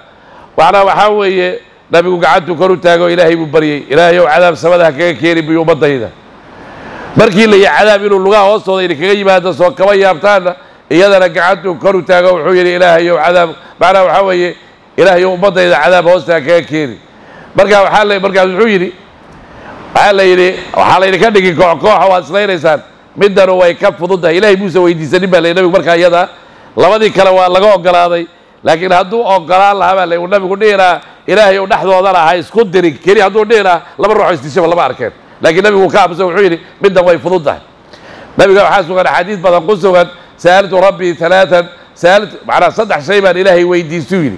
معنا وحاوي نبي وقعدت كروتاغو إلهي مبري إلهي وعذاب الصمدة كيري بيوم الضيدة markii la cadaab inuu lugaha hoostooda idin kaga yimaado soo kaba yaabtaana iyadana gacantu kor u taago wuxuu yidhi ilaahayow cadaab macnaha waxaa weeye ilaahayow ummaddayda cadaab hoostaa kaga keeni markaas wuxuu yidhi waxaa laydinka dhigi koox waad islaynaysaan middanu way ka fududtahay ilaahay muuse weydiisanin baa lay nabigu markaa iyada labadii kale waa laga ogolaaday laakiin hadduu ogolaan lahaa baa uu nabigu dhihi lahaa ilaahayow dhexdoodana ha isku dirin keli hadduu dhihi lahaa laba ruuxoo isdishaba lama arkeen لكن النبي كابس وحيري بدنا ويفضله النبي قال حاسس حديث بدن قصوا سألت ربي ثلاثا سألت على صدح شيء من إلهي ويديسوني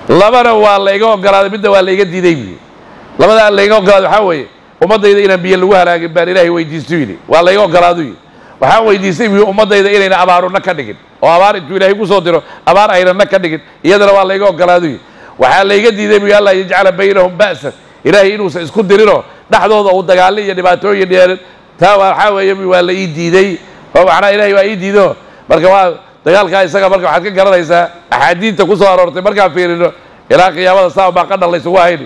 لما والله يقول قال بدنا ولا يجدي ديني لما ده اللي يقول قال حاوي وما ضيد إلى بيلوها لكن بان إلهي ويديسوني والله يقول قال ذي وحاول يديسوني وما ضيد إلى أبارو نكدقين وأبار أنتوا إلهي قصودرو أبار أيضا نكدقين يدنا والله يقول قال ذي وحال يجدي ديني الله يجعل بينهم بأسا إلهي إنه سيسكت دينه dhexdooda uu dagaalay iyo dhibaatooyin dheer taa waxa weeye waa la ii diiday oo macna ilaahay waa ii diido marka waa dagaalka isaga marka waxaad ka garanaysaa axaadiinta ku soo aroortay marka fiirino إلى قيامة الساعة ما قدر الله يسواه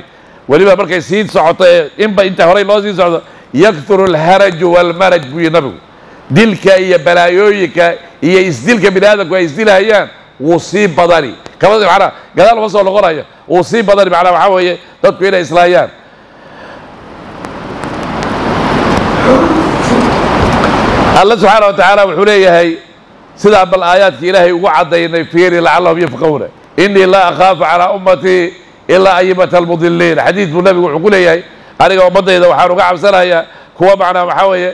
ولما بركة سيد صعطة إنت هراي الله سيد صعطة يكثر الهرج والمرج بينبو دلك هي بلايويك هي إسدلك بلادك وإسدلها أيام وصيب بدري كمان معنا قال الله وصل لغرايا وصيب بدري معنا وحاول تدخل إلى إسرائيل الله سبحانه وتعالى وحوليه هي سيدا بالآيات إلهي وعد ينفيري لعلهم يفقهون إني لا أخاف على أمتي إلا أيمة المضلين حديث النبي وحقول لي أنا ومضي إذا وحارو قاعد سنة كوا معنا محاوية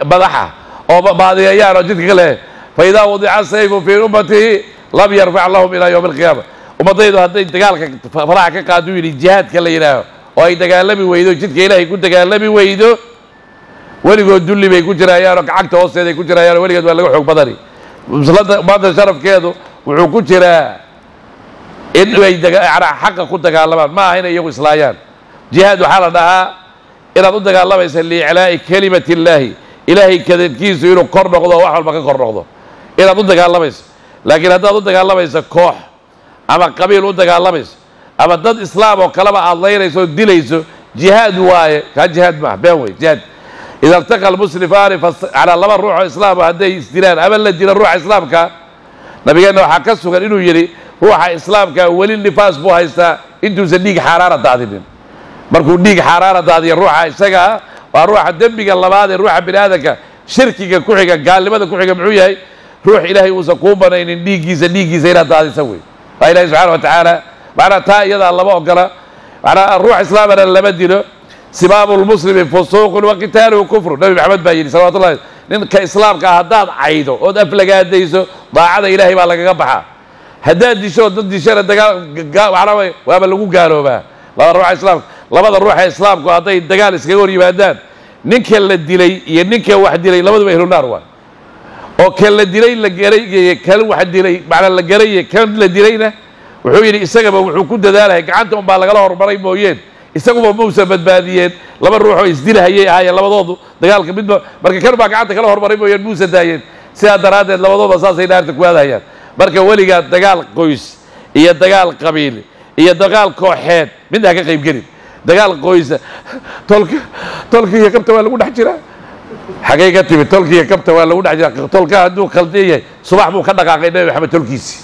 بضحة أو بعض أيام رجيت قله فإذا وضع السيف في أمتي لم يرفع اللهم إلى يوم القيامة ومضي إذا هذا انتقالك فراعك قادوي الجهاد كلينا وأي تقالبي ويدو جد إلهي كنت تقالبي ويدو ولقوا الدولي بيكون جرايا ركعك توصي يكون جرايا ولقوا ولا حق بدري بعد شرف كذا وحكون جرا إنه على حق كنت تقالبان ما هنا يوم إسلايان جهاد حالنا إلى ضد الله يسلي على كلمة الله إلهي كذا كيس يلو قرن قضاء واحد ما قرن قضاء إلى ضد الله بس لكن هذا ضد الله بس كوح أما قبيل ضد الله بس أما ضد إسلام وكلام الله يسوع دليسو جهاد واي كان جهاد مع بيوي جهاد إذا التقى المسلمان على الله الروح الإسلام هذا استدلال أما الذي الروح الإسلام كا نبينا حكسوا قال إنه يري روح الإسلام كا ولي النفاس بوها يستا إنتو زنيق حرارة دادين مركو نيق حرارة دادين الروح إسقى وروح الدم قال الله هذا الروح بنادك شركي كوحك قال لماذا كوحك معويه روح إلهي وسقوبنا إن نيجي زي لا دادي سوي فإلهي سبحانه وتعالى معنا تا يدا الله ما قال معنا الروح إسلامنا اللي بديله سباب المسلم فسوق وقتال وكفر النبي محمد بايني صلى الله عليه وسلم كإسلام كهداد عيدو ودفلق هديسو ضاعد إلهي بالك قبحة هداد ديشو ضد ديشان الدقال وعربي وابا لقو قالوا بها لا الروح إسلام لماذا الروح إسلام كهدي الدقال اسكيور يبادان نك اللي دلي ينك واحد دلي لماذا بيهلو النار وان أو كل الدلي اللي كل واحد دلي معنى اللي جري كل اللي دلينا وحوي إسقى وحكون ذلك عنتهم بالك الله ربنا مويين isagu muusa badbaadiyeen laba ruux oo isdilahayay ahaayeen labadoodu dagaalka midba marka kan baa gacanta kala hormaray mooyeen muusa daayeen sida daraadeed labadooda saasay dhaarta ku aadayaan marka waliga dagaal qoys iyo dagaal qabiil iyo dagaal kooxeed mid ka qayb galin dagaal qoys tolkiga kabta waa lagu dhex jiraa xaqiiqa timi tolkiga kabta waa lagu dhex jiraa tolka haduu khaldiyay subax buu ka dhaqaaqay nabi maxamed tolkiisi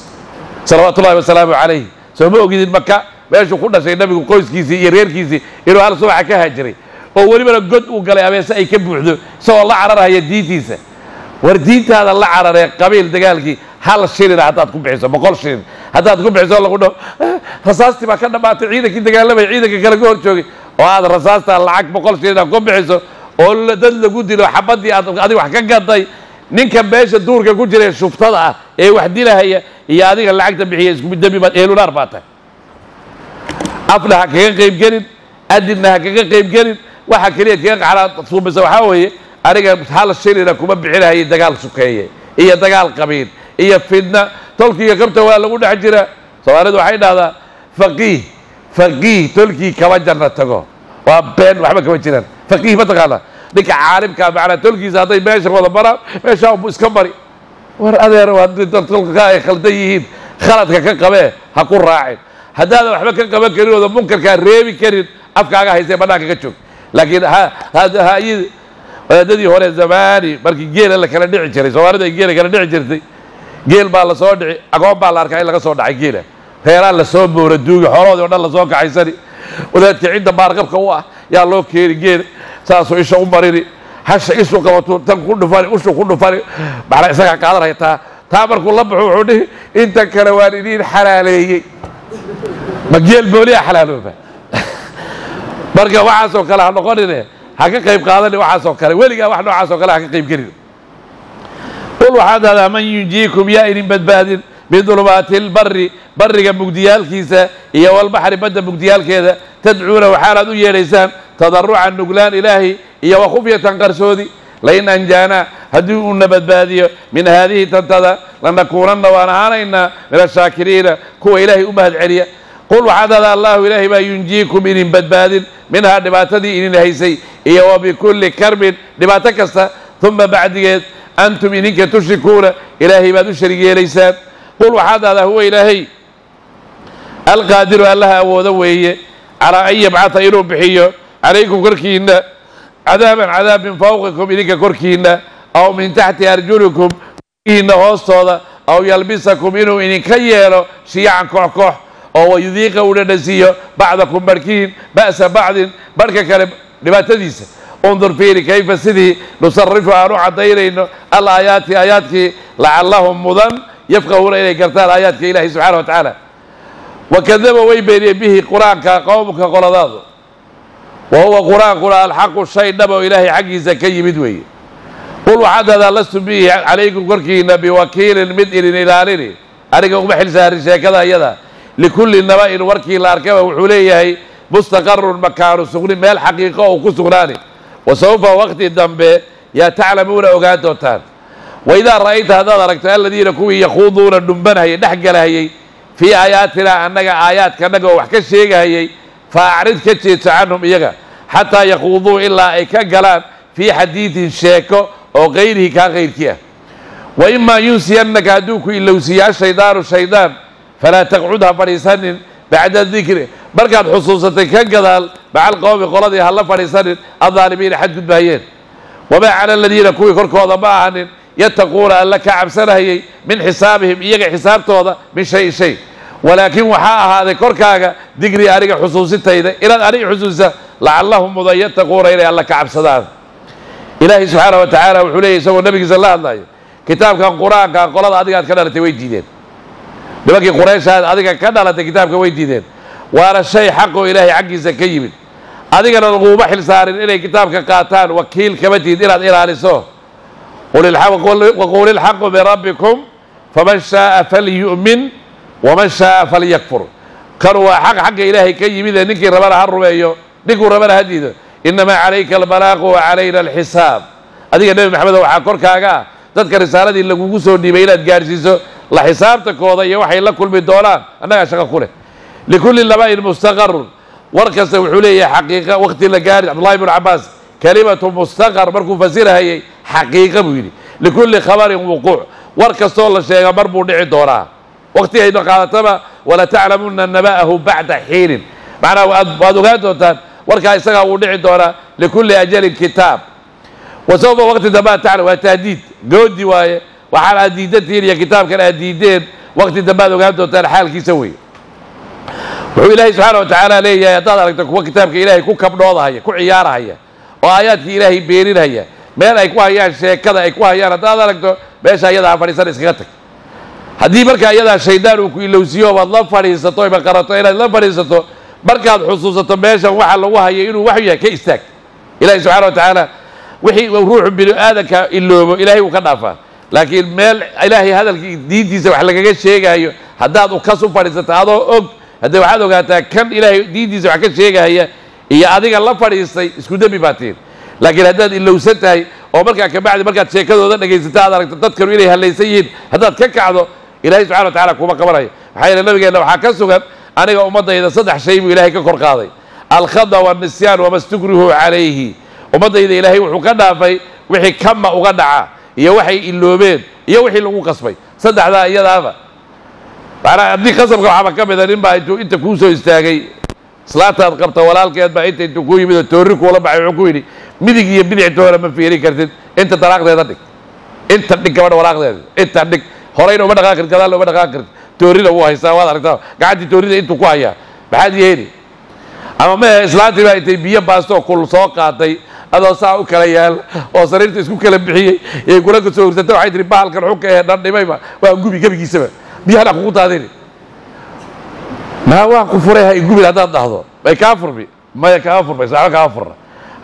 salawaatullaahi wa salaamu alayhi soo ma ogidin makka meeshu ku dhashay nabigu qoyskiisii iyo reerkiisii inuu hal subax ka haajiray oo waliba god uu galay abeesa ay ka buuxdo soo la cararaya diintiisa war diintaada la cararey qabiil dagaalkii hal shilin hadaad ku bixiso 100 shilin hadaad ku bixiso lagu dhaw rasaasti ba ka dhamaatay ciidankii dagaalamay ciidanka kala hor joogay oo aad rasaasta lacag 100 shilin ku bixiso oo dad lagu dilo xabadii aad wax ka gaday ninka beesha duurka ku jiray shuftada ah ee wax dilahaya iyo adiga lacagta bixiyay isku dambi baad eelunar baatay aflaha kaga qayb galin adinaha kaga qayb galin waxa kaliya kaga qala suubisa waxa weeye ariga hal shilina kuma bixinahay dagaal sukeeye iyo dagaal qabiil iyo fidna tolkiga qabta waa lagu dhex jira Soomaalidu waxay dhahdaa faqih tolki kaba janna tago waa been waxba kama jiraan faqih ma taqaana ninka caalimka macna tolkiisa haday meesha wada bara meesha uu iska bari war adeer waa tolka ay khaldayihiin khaladka ka qabee ha ku raacin هذا وحبا كان قبل كريم وذا منكر كان ريبي كريم أفكار هاي زي بناك كتشوف لكن هذا هاي هذا هو الزماني بركي جيل اللي كان نعي جري سوارد جيل كان نعي جري جيل بالصوت أقوم بالأركان اللي صوت عجيل خيران للصوب وردوق حرود ولا لصوق عيسري ولا تعيد بارقب كوا يا الله كير جيل ساسو إيش عمري هش إيش وكواتو تم كل فاري إيش كل فاري بعد إسقى قادر هي تامر كل لبح وعده أنت كروانين حلالي مجيل بولي حلالوفه بركه وعاسو كلا نقولنا حقا قيب قادني وعاسو كلا وليغا wax noocaas oo kala ka qayb galin qul hada man yunjiikum ya in badbaadin bidulubatil barriga mugdiyalkiisa iyo wal bahri badda mugdiyalkeeda tadcuuna waxaad u yeereysaan tadarrucan nuglaan ilaahi iyo khufyatan qarsoodi lain anjana hadii uu nabadbaadiyo min hadhihi tantada lanakunanna wa anaanayna min ashakiriina kuwa ilaahi u mahad celiya قل وحدث الله إلهي ما ينجيكم إن بدباد منها دباتدي إن هيسي إيه وبكل كرب دباتكستا ثم بعد أنتم إنك تشركون إلهي ما تشرك ليسان قل وحدث هو إلهي القادر الله أوذويه على أن يبعث إنه بحيه عليكم كركينا عذاب من فوقكم إليك كركينا أو من تحت أرجلكم إنه هوستوضا أو يلبسكم إنه إن كييرو شيعا كوح أو يذيق ونسيه بعضكم بركين بأس بعض بركة كلب لما تديس انظر فيني كيف سيدي نصرفها نوع ديرين الآيات آياتك لعلهم مضن يفقهون إليه كرتان آياتك إلهي سبحانه وتعالى وكذب ويبين به قرآن كقومك قرضاض وهو قرآن الحق الشيء نبأ إلهي حقي زكي بدوي قل وحدد لست به عليكم كركينا بوكيل مدئر إلى عليني أريكم بحل سهر كذا يدا لكل النبأ وركي الأركبة وحوليه مستقر مكان سغني ما الحقيقة وكسغناني وسوف وقت الدنب يا تعلمون أوقاتوتان وإذا رأيت هذا رأيت الذين كوي يخوضون النبنة هي نحق لهي في آياتنا أنك آيات كأنك وحكا الشيء هي فأعرض كتشيت عنهم إيجا حتى يخوضوا إلا إيكا قلان في حديث شيكو أو غيره كغير كيه وإما ينسينك هدوك إلا وسيا الشيطان فلا تقعدها فريسان بعد الذكر بركات حصوصتك كقدال مع القوم قولدي هلا فريسان الظالمين حد قد بهيين وما على الذين كوي كركوا ضباعا يتقون أن لك عبسنا هي من حسابهم إيجا حساب توضا من شيء ولكن وحاء هذا كركاغا دقري أريق حصوصتها إلى أريق حصوصة لعلهم مضى يتقون إلى أن لك عبسنا إلهي سبحانه وتعالى وحوليه سوى النبي صلى الله عليه وسلم كتاب كان قرآن كان قولاد أدقات كان لتويد جيدين لبقي قريش هذا أدقات كان لتكتاب كويد جيدين وأنا الشيء حقه إلهي حقي زكي من أدقات الغوبة حل سار إلي كتاب كقاتان وكيل كمتيد إلى نسوه وقول الحق بربكم فمن شاء فليؤمن ومن شاء فليكفر كانوا حق إلهي كي من نكي ربنا هالربيو نكو ربنا هديده إنما عليك البلاغ وعلينا الحساب أديك النبي محمد وحاكور كاغا تذكر رسالة اللي قوسو ديبيلات جارسيسو لا حسابتك وضي وحي لك كل بالدولار أنا شغل كله لكل اللبائن مستقر وركز وحوليه حقيقة وقت اللي قال عبد الله بن عباس كلمة مستقر مركو فسيرها هي حقيقة بيلي لكل خبر وقوع وركز الله شيء مربو نعي دورها وقتها إنه قالتما ولا تعلمون نبأه بعد حين معناه وادوغاتو وركا يسقى ودعي دورا لكل أجل كتاب وسوف وقت دبا تعالى وتهديد جودي واي وحال هديدتين يا كتاب كان هديدين وقت دبا دوغاتو تان حال كي سوي وحو إلهي سبحانه وتعالى ليه يا تدارك كو كتابك إلهي كو كبنوضة هي كو عيارة هي وآياتك إلهي بيرين هي مين أي كو هيان شيء كذا أي كو هيان تدارك بيش هيدا فريسان اسكتك هدي بركا هيدا الشيطان وكو يلوسيو والله فريساتو بقراتو إلهي الله فريساتو بركات خصوصا ماشا وحا لو هي انه وحي كاستاك الهي سبحانه وتعالى وحي وروح بني ادم اللوب الهي وكدافا لكن ميل الهي هذا ديديسا wax lagaga sheegayo hadaad u kaso fariisato adoo og haday waxaad ogaataa kan ilaahay diidiisa wax ka sheegaya iyo adiga la fariistay isku dambi baatiin laakiin hadaad ilowsan tahay oo markaa ka bacdi markaad sheekadooda dhageysato aad aragto dadkan inay halaysan yihiin hadaad ka kacdo ilaahay subxaanahu wa ta'aala kuma qabanayo waxay nabigeena waxa ka sugan aniga ummadayda saddex shay buu ilaahay ka kor qaaday al-khada wa an-nisyan wa mastukrihu alayhi ummadayda ilaahay wuxuu ka dhaafay wixii kama uga dhaca iyo waxay iloobeen iyo wixii lagu qasbay saddexda iyadaaba bana abdi qasabka waxa ka mid ah in baa inta ku soo istaagay salaataad qabta walaalkeed baa inta ku yimid toori kula baxay wuxuu ku yiri midig iyo bidix toora ma fiiri kartid inta daraaqdeeda dhig inta dhig gabadha walaaqdeeda inta dhig horeyna uma dhaqaaqir gadaal uma dhaqaaqir toorida uu haysaa waad aragtaa gacantii toorida intuu ku hayaa maxaad yeeli ama ma islaantii baa intay biyo baasto kul soo qaatay adoo saa u kala yaal oo sariirta isku kala bixiyey ee kula ka soo ursatay waxay tiri baalkan xunka ee dhan dhimayba waa gubi gabigiisaba biyaha kugu taadeen ma waa ku furay hay gubi hadaad dhahdo bay ka furbi ma ka furbi saaka ka furra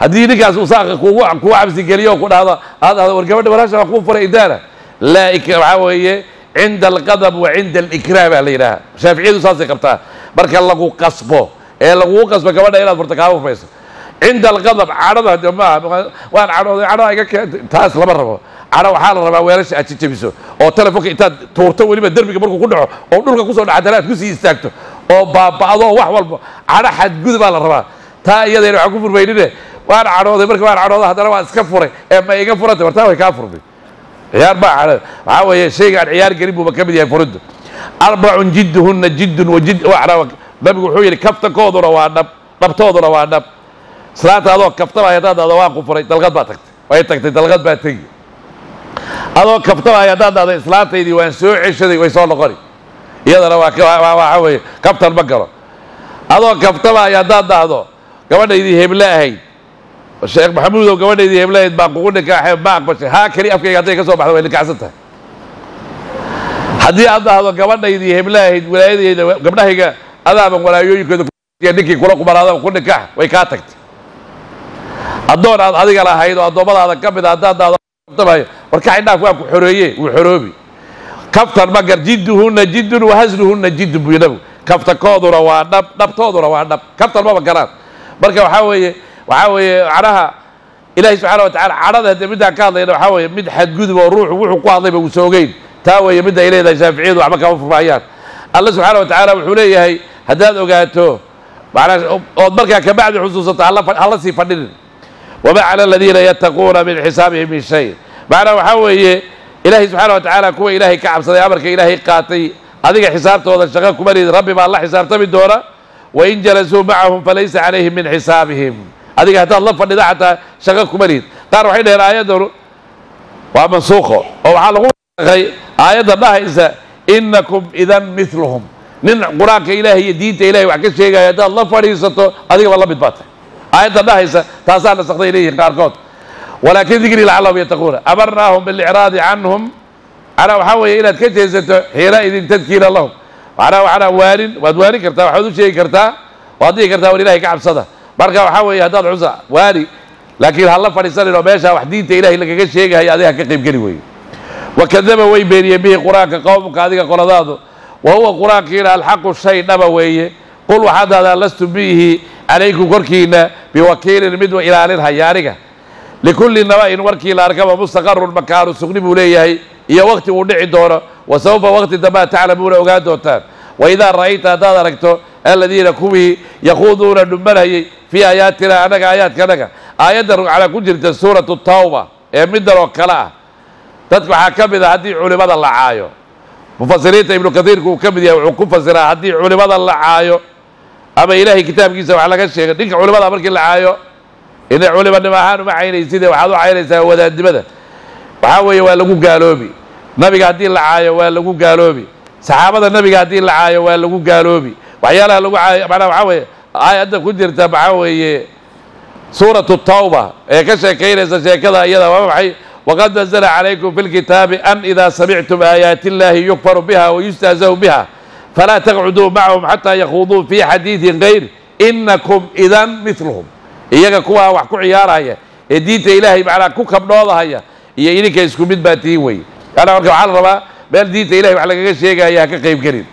hadii ninkaas uu saaq kugu cabsi geliyo ku dhahdo aad war gabadha walaasha ku furay idaara la ikra waye عند الغضب وعند الإكرام علينا شافعي صاصي قبتها بركة الله قصبه الله قصبه كمان إلى برتقاله فيس عند الغضب عرضها جماعة وأنا عرضها تاس لبرة عرض حال الربا ويرش أتشبيسو أو تلفوك إنت تورتو ولي بدرب كبرك كله أو نقول كوسو عدالات كوسي يستاكتو أو بعضه وحول على حد جذب على الربا تا يدير عقوب بيننا وأنا عرضها بركة وأنا عرضها هذا ربا سكفره أما يكفره تورتاه يكفر بي عيار بقى عاوي شيء عن عيار قريب وبكمل يفرد 4 جدهن جد وجد وعرا نبي حويل كفت كودنا وادب دبتودنا وادب صلاة هذا كفتها يا داد هذا واقف فري دلقات باتك ويتك دلقات باتك هذا كفتها يا داد هذا صلاة يدي وين سوء عشري ويصور لقري يلا واحد كفت البقرة هذا كفتها يا داد هذا كمان يدي هبلة هي الشيخ محمود وكمان يدي هبلة باقون كاحب باق بس ها كري أفكار يعطيك صوب هذا اللي كعسته هدي هذا كمان يدي هبلة هي ولا يدي قبل هيك هذا من ولا يوجد نكي كل قبر هذا وكل كاح ويكاتكت الدور هذا قال هيدا الدور هذا كبد هذا طبعا وركعنا فوق حريه وحروبي كفتر مقر جدهن جد وهزلهن جد بينو كفت كودر وادب دبتودر وادب كفتر ما بقران marka waxa weeye caraha ilaahay subhanahu wa ta'ala carada midda ka hadlayna waxa weeye mid xad gudub oo ruux wuxuu ku hadlay uu soogeyn taa weeye midda ilayda shaafiicidu waxba ka furayaan Allah subhanahu wa ta'ala wuxuu leeyahay hadaad ogaato oo marka ka bacdi xusuusata Allah si fadhin وما على الذين يتقون من حسابهم من شيء معنا وحوي إلهي سبحانه وتعالى كو إلهي كعب صدي أمرك إلهي قاطي هذيك حسابته هذا الشغال كمريد ربي ما الله حسابته بالدورة وإن جلسوا معهم فليس عليهم من حسابهم هذيك حتى الله فني حتى شغال كمريد قالوا حين الآية دور ومنسوخه أو على آية الله إذا إنكم إذا مثلهم من قرآن إلهي دين إلهي وحكي شيء هذا الله فريسته هذيك والله بتباطل آية الله إذا تاسان نستخدم إليه قارقود ولكن ذكري لعلهم يتقون أمرناهم بالإعراض عنهم أنا وحوي إلى تكتزت حينئذ تذكير لهم وأنا وارن وأدواري كرتا وحدو شيء كرتا وأدي كرتا ولله كعب صدى بركة وحوي هذا العزة واري لكن الله فريسان لو بيشا وحدين إلهي لك شيء هي هذه كقيم كلوي وكذب وي بين يبيه قرآن قومك هذه قرضاته وهو قرآن كينا الحق الشيء نبوي قل وحد هذا لست به عليكم كركينا بوكيل المدو إلى عليها يارجة لكل نواء وركيل أركب مستقر المكان السقني بوليه هي وقت ودع دوره وسوف وقت دما تعلمون وقاد دوتان وإذا رأيت هذا ركته الذين كوي يخوضون دمره في آياتنا أنا آيات كذا آيات على كل سورة التوبة مدر وكلاء تتبع كبد هدي علماء الله عايو مفسرين ابن كثير كبد وعقوب فسر هدي علماء الله عايو أما إلهي كتاب كيسا وعلى كشيء ديك علماء أمرك اللي عايو إن علماء نماهان وما عيني سيدي وحادو عيني سيدي ودى الدمدة وحاوي واللقو قالوبي نبي قاعدين اللي عايو واللقو قالوبي صحابة النبي قاعدين اللي عايو واللقو قالوبي وعيالها لقو عايو معنا وحاوي آية أنت كنت تبعوي سورة التوبة كشيء كينيسا شيء كذا أيضا ومحي وقد نزل عليكم في الكتاب أن إذا سمعتم آيات الله يكفر بها ويستهزأ بها فلا تقعدوا معهم حتى يخوضوا في حديث غير إنكم إذا مثلهم إياك كوها وحكو عيارها هي دينت إلهي معنا كوكب نوضها هي إياك يسكو مد باتي وي أنا أركب على الربا بل دينت إلهي وحلق شيء هي كقيم كريم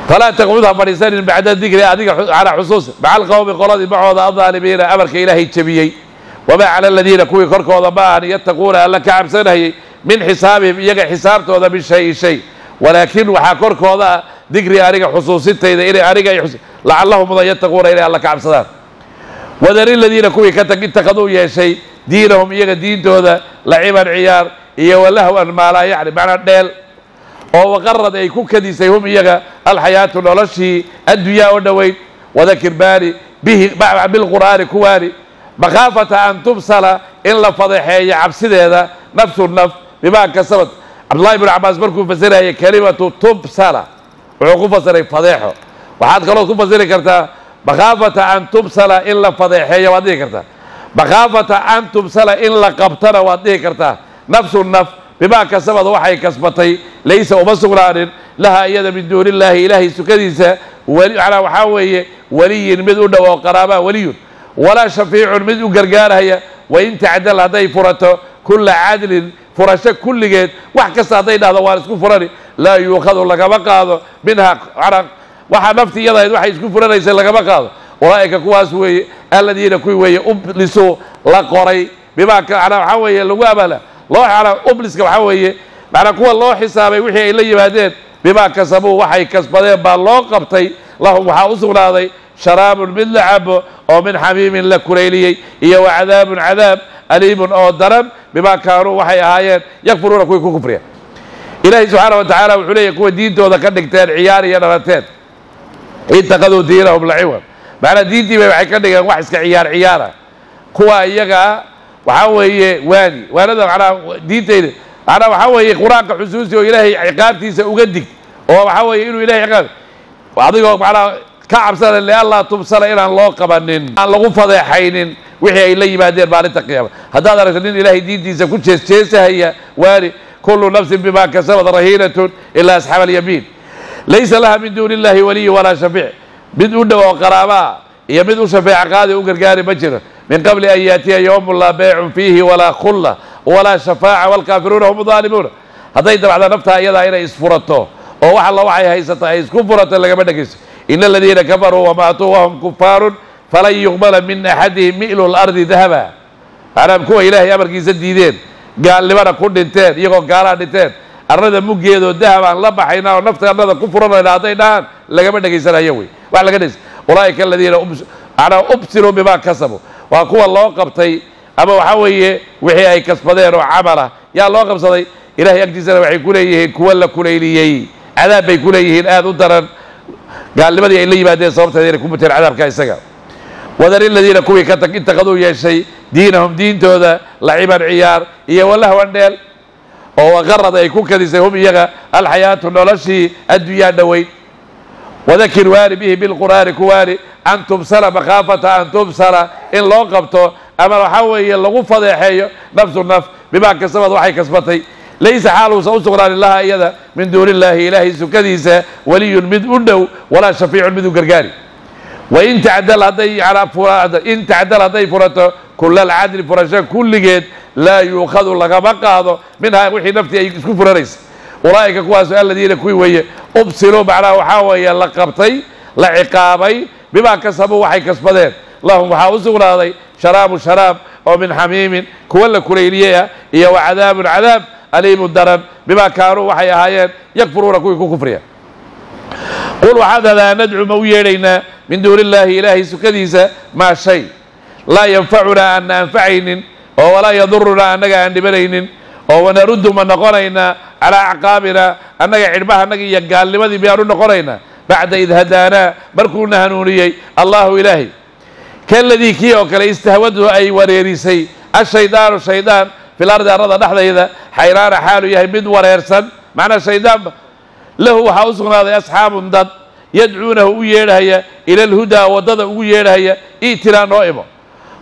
فلا تقعدها فريسان بعد الذكر على حصوص مع القوم قراد معه الظالمين أمرك إلهي التبيي وما على الذين كوي كركوا ضباء يتقون أن لك عبسنه من حسابهم إياك حسابته هذا من شيء ولكن وحاكرك هذا ذكري أريك حصوصيته إذا إلي أريك لعلهم يتقون إلى الله كعب صدار وذر الذين كوي اتخذوا يا شيء دينهم إياك دين هذا لعبا عيار إيا ولهوا ما لا يعني معنى الديل وغرد أي كوك كديسيهم إياك الحياة ونولشي الدنيا والنوين وذكر باري به بالقرآن كواري مخافة أن تبصل إلا فضيحي عبسده هذا نفس النفس بما كسبت عبد الله بن عباس بركو فسرها هي كلمة تبصل وعقوب فسرها فضيحه وحاد قالوا تبصل كرتا مخافة أن تبصل إلا فضيحي واديه كرتا مخافة أن تبصل إلا قبطنا واديه كرتا نفس النفس بما كسبت وحي كسبتي ليس ومسغران لها يد من دون الله إلهي سكديسة على وحاوي ولي مدعو وقرابة ولي ولا شفيع مدعو قرقار هي وإن تعدل هذي فرته كل عادل فرشة كل جد وحكس هذي هذا وارسكو فرني لا يؤخذ لك بقاض منها عرق وحنفتي يدا وحي يسكو فرني يسال لك بقاض أولئك كواس وي الذين كوي أبلسوا لقري بما على وحاوي اللقابة الله على أبلس كوحاوي معنا كوا الله حسابي وحي إلي بعدين بما كسبوا وحي كسبوا بالله قبطي لهم وحاوسوا هذي شراب من لعب أو من حميم لكريلي هي عذاب أليم أو درم بما كانوا وحي آيات يكفرون كوي كفريا إلهي سبحانه وتعالى وحليه كوا دين تودا كدغتين عيار يا دلاتين اتخذوا دينهم لعبا معنا دينتي waxay ka dhigeen wax iska ciyaara kuwa iyaga waxa weeye waanada macna diintayda macna waxa weeye quraanka xusuusi oo ilaahay ciqaabtiisa uga dig oo waxa weeye inuu ilaahay ciqaab adigoo macna ka cabsada li Allah tubsala inaan loo qabanin aan lagu fadeexaynin wixii ay la yimaadeen maalinta qiyaamada haddaad aragto nin ilaahay diintiisa ku jeesjeesahaya waani kullu nafsin bima kasabat rahiinatun ila ashaab al-yamin laysa laha min duuni illahi waliy wala shafiic mid u dhow qaraaba iyo mid u shafeeca qaadi u gargaari ma jiro min qabli an yaatiya yawmun la bay'un fihi wala khulla wala shafaa'a wal kaafiruuna hum dhaalimuun hadday dabacda nafta iyada inay isfurato oo wax alla waxay haysato ay isku furato lagama dhageyso إن الذين كفروا وماتوا وهم كفار فلن يقبل من أحدهم مئل الأرض ذهبا أنا بكون إلهي أمر كيس الديدين قال لي أنا كل دينتين يقول قال دينتين الرد مجيد الذهب عن لبا حينا ونفط الرد كفرنا إلى أعطينا لقمنا كيسنا يوي وعلى كنيس أولئك الذين أنا أبصروا بما كسبوا وأقول الله قبطي أما وحوي وحي كسبدين وعمله يا الله قبصدي إلهي يكتسنا وحي كليه كولا كليليه عذاب بيكليه الآن ودرن قال لماذا إلا يبادئ صورت هذين كومتين عذاب كايساقا وذر الذين كوي كتك اتخذوا يا شيء دينهم دين تودا لعبا عيار إيا والله وانديل وغرد يكون كذيسهم إياها الحياة نولشي الدنيا دوي وذكر واري به بالقرآن كواري أن تبصر مخافة أن تبصر إن لوقبته أما وحوي اللغو فضيحي نفس النفس بما كسبت وحي كسبتي ليس حاله سوسغرا لله ايضا من دون الله الهي سكديسه ولي مد ولا شفيع مد غرغاري وان تعدل هدي على فراد ان تعدل هدي فرته كل العدل فرشه كل جد لا يؤخذ لغما قادو منها وحي نفتي اي اسكو فرريس اولئك كواس الذين كوي ويه ابصروا معنا وحاوي لقبتي لعقابي بما كسبوا وحي كسبدين اللهم وحاوسغراday شراب ومن حميم كل كليليه يا وعذاب عذاب أليم الدرن بما كانوا وحي هايين يكفرون كوي كفريا قل وهذا لا ندعو مويلينا من دون الله إلهي سكديسة ما شيء لا ينفعنا أن ننفعين ولا يضرنا أنك عند بلين ونرد من نقرينا على أعقابنا أنك عربها أنك يقال لماذا بيارون نقرينا بعد إذ هدانا بركونا هنونيي الله إلهي كالذي كيو كلا استهوده أي وريريسي الشيطان في الأرض أرضا نحن إذا حيران حاله يهمد وريرسن معنى الشيطان له حوصنا أصحاب ضد يدعونه ويرهيا إلى الهدى وضد ويرهيا إيتنا نائما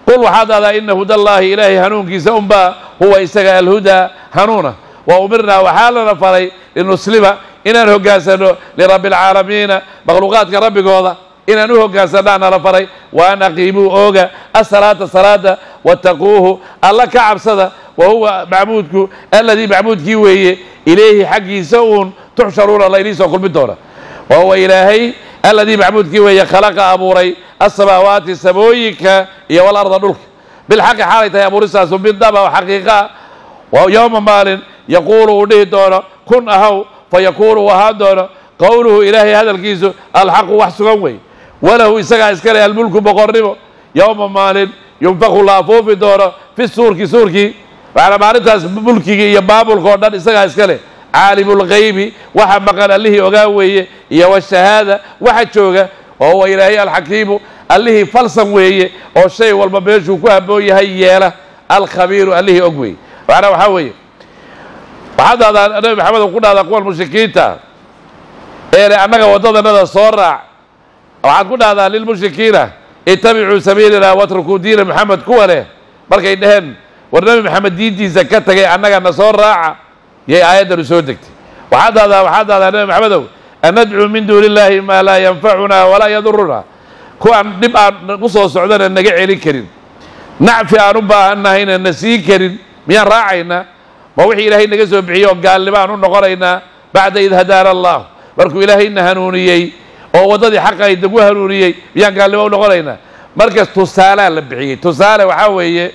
قل وحدث إن هدى الله إلهي هنون كيسا هو إستغى الهدى هنونه وأمرنا وحالنا فري لنسلم إن نهجاسنا لرب العالمين مخلوقات كرب قوضة إن نهجاسنا لفري وأن أقيموا أوغا الصلاة واتقوه الله كعب صدى وهو معبودك الذي معبودك وهي إليه حقي سون تحشرون الله إليه سوكل بالدولة وهو إلهي الذي معبودك وهي خلق أبوري السماوات السمويك يا والأرض نلك بالحق حالة يا أبو رساس بالضبع وحقيقة ويوم مال يقول وديه دونه كن أهو فيكون وهذا دونه قوله إلهي هذا الكيس الحق وحسقوي وله إسقى إسكالي الملك بقربه يوم مال ينفخ الله فوق دونه في السوركي وعلى معناتها ملكي يا باب القرآن إسقى إسكالي عالم الغيب وحب مقال اللي أقاوي يا والشهادة واحد شوقه وهو إلهي الحكيم اللي فلسم وهي أو شيء والمبيش وكوه هي الخبير اللي أقوي وأنا وحوي وهذا النبي محمد يقول هذا أقوال المشركين إيه أنك وضعنا هذا صورع وحقول هذا للمشركين اتبعوا سبيلنا واتركوا دين محمد كوله بركة إنهن والنبي محمد دين زكاته أنك نصورع يا آيات رسولك وهذا النبي محمد أن ندعو من دون الله ما لا ينفعنا ولا يضرنا كون نبقى نقصوا سعودنا نجع علي كريم نعفي أنبا أن هنا نسي كريم ميان راعينا ووحي إلهي نجسوا بعيون قال لما نقرينا بعد إذ هدانا الله بركوا إلهي هنونيي ووضدي حقا يدقوا هنونيي ميان قال لما نقرينا مركز تسالة لبعي تسالة وحاوية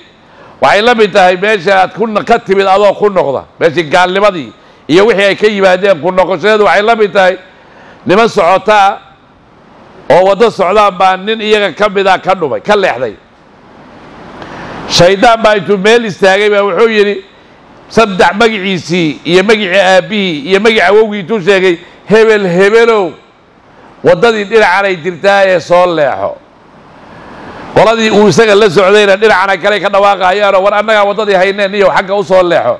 وحي لبتهي ماشي كنا كتب الأضواء كل نقضة ماشي قال لما دي iyo wixii ay ka yimaadeen ku noqosheedu waxay la mid tahay niman socota oo wada socdaan baa nin iyaga ka mid ah ka dhumay ka leexday shaydaan baa intuu meel istaagay baa wuxuu yiri saddex magaciisii iyo magacii aabihii iyo magacii awowgii intuu sheegay hebel hebelow waddadii dhinacanay jirtaa ee soo leexo qoladii uu isaga la socdayna dhinacana kale ka dhawaaqayaanoo war annagaa waddadii hayneen iyo xagga u soo leexo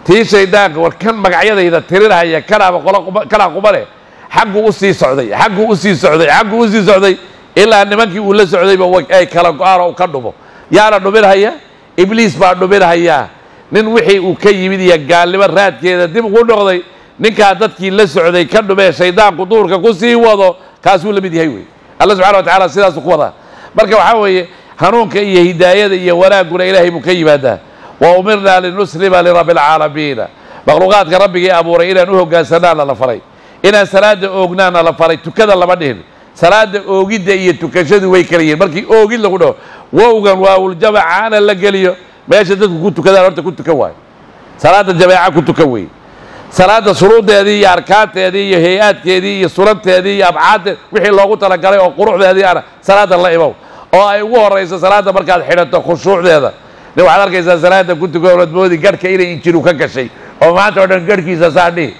tii shaydaanka war kan magacyadayda tirinhaya kanaa qubale xagguu u sii socday xagguu u sii socday xagguu u sii socday ilaa nimankii uu la socdayba ay kala go-aan oo ka dhumo yaana dhuminhaya ibliis baa dhuminhayaa nin wixii uu ka yimid iyo gaalnimo raadkeeda dib ugu noqday ninkaa dadkii la socday ka dhumee shaydaanku duurka ku sii wado kaasuu la mid yahay wey alla subxana wa tacala sidaasuu ku wadaa marka waxaa weeye hanuunka iyo hidaayada iyo wanaagguna ilaahay buu ka yimaadaa wa umirnaa linuslima lirabbi alcaalamiina makhluuqaadka rabbigii abuuray inaan u hogaansanaana la faray inaan salaada oognaana la faray tukada lama dhihin salaada oogidda iyo tukashadu way kala yihiin markii oogid lagu dhaho wowgan waawuljamacaana la geliyo meesha dadku ku tukadaan horta ku tukan waayo salaada jameeca ku tukan wey salaada shuruudeedii iyo arkaanteedii iyo hay-aadkeedii iyo sunanteedii iyo abcaadteed wixii loogu talagalay oo quruxdeedii ana salaada la imow oo ay ugu horayso salaada markaad xidhato khushuucdeeda nin waxaad arkaysaa salaada ku tukan ood moodi garhka inay injiru ka gashay oo maanta oo dhan garhkiisa saa dhihi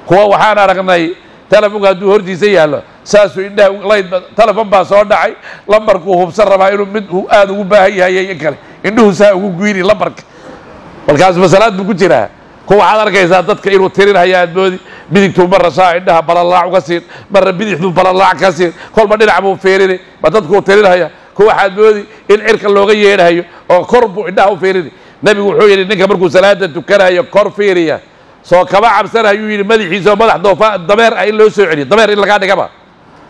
kuwa waxaan aragnay telefonka hadduu hortiisa yaallo saasuu indhaha layd telefon baa soo dhacay lambarkuu hubsan rabaa inuu mid aada ugu baahan yahay kale indhuhu saa ugu guyni lambarka markaas masalaad buu ku jiraa kuwa waxaad arkaysaa dadka inuu tirinhaya aad moodi midigtuu marra saa indhaha balalaac uga siin marra bidixduu balalaac ka siin kolba dhinac buu fiirini ma dadkuu tirinhaya kuwa waxaad moodi in cirka looga yeedhayo oo kor buu indhaha u fiirini nebigu wuxuu yidhi ninka markuu salaada tukanayo kor fiiriya soo kama cabsanayuu yidhi madaxiisa oo madax doofa dameer ah in loo soo celiyo dameer in lagaa dhigaba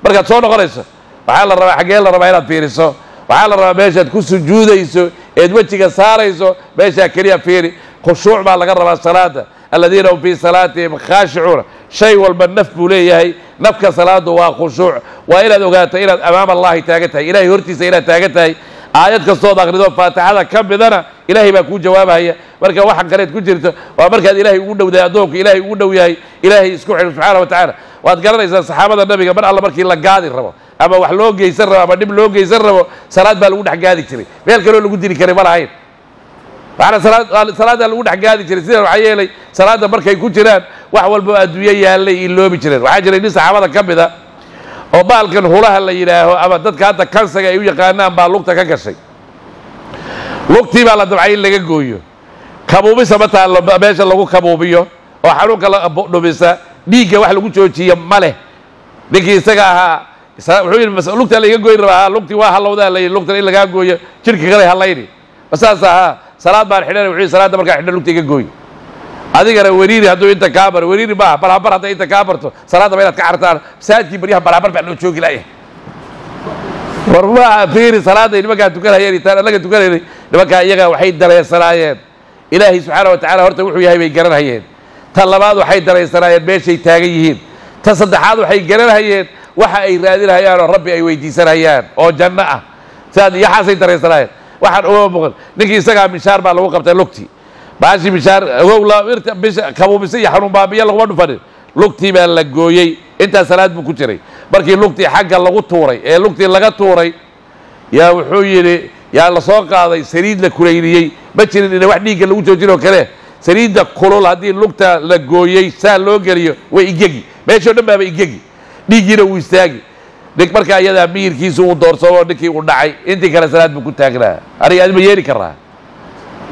markaad soo noqonayso waxaa la rabaa xaggee la rabaa inaad fiiriso waxaa la rabaa meeshaad ku sujuudayso eed wejiga saarayso meeshaa keliya fiiri khushuuc baa laga rabaa salaada aladiina hum fii salaatihim khaashicuuna shay walba naf buu leeyahay nafka salaadu waa khushuuc waa inaad ogaato inaad amaam allahi taagan tahay ilahay hortiisa inaad taagan tahay aayad kastood akrido faatixada ka midana ilaahay baa kuu jawaabahaya marka waxan kaleed ku jirto waa markaad ilaahay ugu dhowdahay addoonku ilaahay ugu dhow yahay ilaahay isku xidho subxaana wa tacaala waad garanaysaa saxaabada nabiga mar alla markii la gaadi rabo ama wax loo geysan rabo ama dhib loo geysan rabo salaad baa lagu dhex gaadi jiray meel kaloo lagu dili karay ma lahayn waxaana salaadaa lagu dhex gaadi jiray sidan waxaa yeelay salaadda markay ku jiraan wax walba adduunyo yaallay iloobi jireen waxaa jiray nin saxaabada ka mida oo baalkan hulaha la yidhaaho ama dadka hadda kansaga ay u yaqaanaan baa lugta ka gashay lugtii baa la dabcay in laga gooyo kabuubisa ma taallo meesha lagu kabuubiyo oo xanuunka la dhumisa dhiigga wax lagu joojiyo ma leh ninkii isaga ahaa wuxuu yidhi lugtaa laiga gooyn rabaa lugtii waa hallowdaa la yidhi lugtan in lagaa gooyo jidhka kale hallayni masaas ahaa salaad baan xidhanay wuxuu yidhi salaadda markaa xidhan lugta iga gooy adigana weriiri hadduu inta kaa baro weriiri maaha baraabar hadday inta kaa barto salaadda ba inaad ka cartaan masaajidkii baryaha baraabar baa loo joogi laaya war maaha fiiri salaadday nimankaa tukanayeen itaan annaga tukanaynay nimankaa iyaga waxay daleensanaayeen ilaahay subxaana wa tacala horta wuxuu yahay bay garanhayeen ta labaad waxay daleensanaayeen meeshay taagan yihiin ta saddexaad waxay garanhayeen waxa ay raadinhayaan oo rabbi ay weydiisanayaan oo janno ah sidaad yaxaasay daleensanaayeen waxaan uma muuqan ninkii isagaa mishaar baa lagu qabtay lugtii baashi mishaar kabuubisa iyo xanuun baabiya laguma dhufanin lugtii baa la gooyey intaa salaad buu ku jiray markii lugtii xagga lagu tuuray ee lugtii laga tuuray yaa wuxuu yidhi yaa la soo qaaday saliid la kulayliyey ma jirin ina wax dhiigga lagu joojin oo kale saliidda kulul haddii lugta la gooyey saa loo geliyo way igegi meeshao dhan baaba igegi dhiiggiina wuu istaagi markaa iyadaa miyirkiisu uu doorsamo ninkii uu dhacay intii kale salaad buu ku taagnaa aniga adima yeeli karaa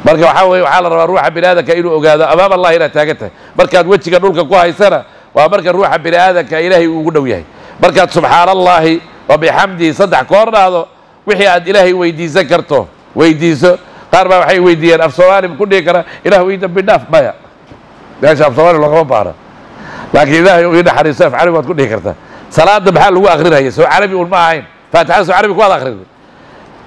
marka waxaa weye waxaa la rabaa ruuxa bini aadanka inuu ogaado amaam allah inaad taagan tahay markaad wejiga dhulka ku haysana waa marka ruuxa bini aadanka ilaahay uu ugu dhow yahay markaad subxaana allahi wa bixamdihi saddex koor dhahdo wixii aad ilaahay weydiisan karto weydiiso qaar baa waxay weydiiyeen af soomaali ku dhihi kara ilahu ii dambi dhaaf maya meesha af soomaali loogama baahno laakiin ilaahay ii naxariiso af carabi waad ku dhihi kartaa salaada maxaa lagu akrinaya soo carabi un ma ahayn faatixada soo carabi kuwaad akrin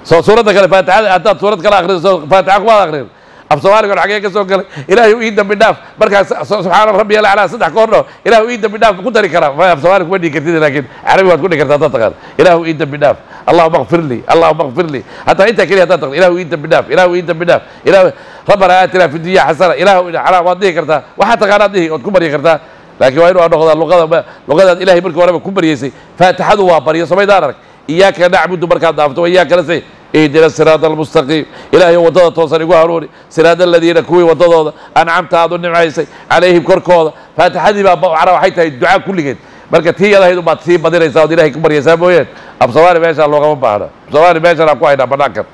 soo suuradda kale faatixada haddaad suurad kale akriso faatixa kuwaad akrin af soomaaliga xagee ka soo galay ilaahay ii dambi dhaaf markaas subxaana rabbi alaclaa saddex koor dhaho ilaahu ii dambi dhaaf ku dari karaa af soomaali kuma dhihi kartid laakiin carabi waad ku dhihi kartaa haddaad taqaan ilaahu ii dambi dhaaf allahuma akfir lii allahuma akfir lii hataa intaa keliya haddaad taqaan ilaahu ii dambi dhaaf ilaahu ii dambi dhaaf ilaahu rabbana aatina fi dunya xasana ilaahu waad dhihi kartaa waxaad taqaanaad dhihi ood ku baryi kartaa laakiin waa inuu noqdaa luqadaad ilahay markii horeba ku baryeysay faatixadu waa baryo somaydaan arag iyaaka nacbudu markaad dhaafto iyaaka nastaiin اهدنا الصراط المستقيم إلهي وضده توصل يقول هاروني صراط الذين كوي وضده أنعمت أظن عيسى عليهم كركوضة فاتحدي بقى عرب حيث الدعاء كل جد مركز هي هذا بعد سيب بدينا يساعد إلهي كبر يساموين أبصواري ما شاء الله كمان بعده أبصواري ما شاء الله كوينا بناكر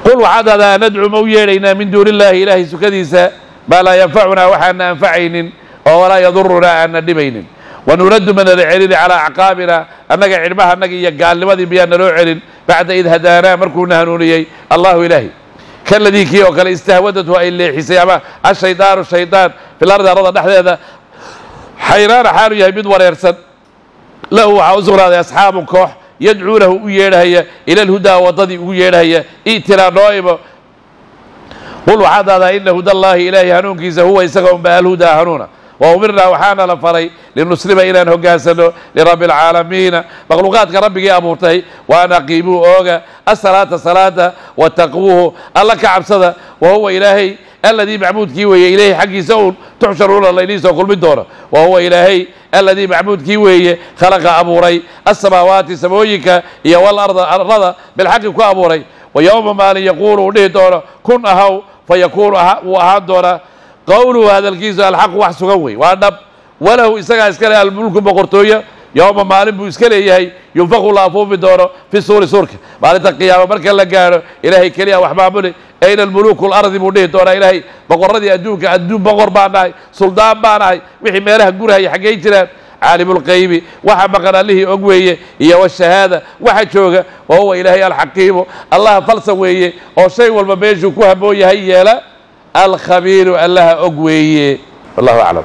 قل وعدنا ندعو مويلنا من دون الله إلهي سكديسا ما لا ينفعنا وحنا أنفعين ولا يضرنا أن ندمين ونرد من العلم على عقابنا أنك علمها أنك يقال لماذا بيان نوع بعد إذ هدانا مركونا هنونيي الله إلهي كالذي كي وكال استهودته إلا حسابا الشيطان في الأرض أرضا نحن هذا حيران حاله يهبد وريرسد له عوزر هذا أصحاب كوح يدعونه ويرهي إلى الهدى وضدي ويرهي ائتنا نائبا قل وحد هذا إن هدى الله إلهي هنون كيسا هو يسقهم بالهدى هنونا وأمرنا وحانا لفري لنسلم إلى نهجاسنا لرب العالمين مخلوقات ربك يا أبوتي وأنا قيموا أوجا الصلاة واتقوه الله كعبسده وهو إلهي الذي معبود كيوي إلهي حق يسون تحشرون الله ينسى وكل من دونه وهو إلهي الذي معبود كيوي خلق أبوري السماوات سمويك يا والأرض بالحق كأبوري ويوم ما يقول له دونه كن أهو فيكون وأهان دونه قوله هذا الكيس الحق وحسقوي وأنب وله إسكال الملك بقرطوية يوم ما لم يسكله ينفخ الله فوق بدوره في سورك بعد القيامة بركة لقاه إلهي كليه وحبابني أين الملوك الأرض منيه دونه إلهي بقردي أدوك بقر باناي سلطان باناي وحي ميرها قرها حقيقتنا عالم الغيب وحبقنا له أقويه هي والشهادة وحشوغة وهو إلهي الحكيم الله فلسويه أو شيء والمبيش وكوها بويه هي لا الخبير الله أقويه الله أعلم.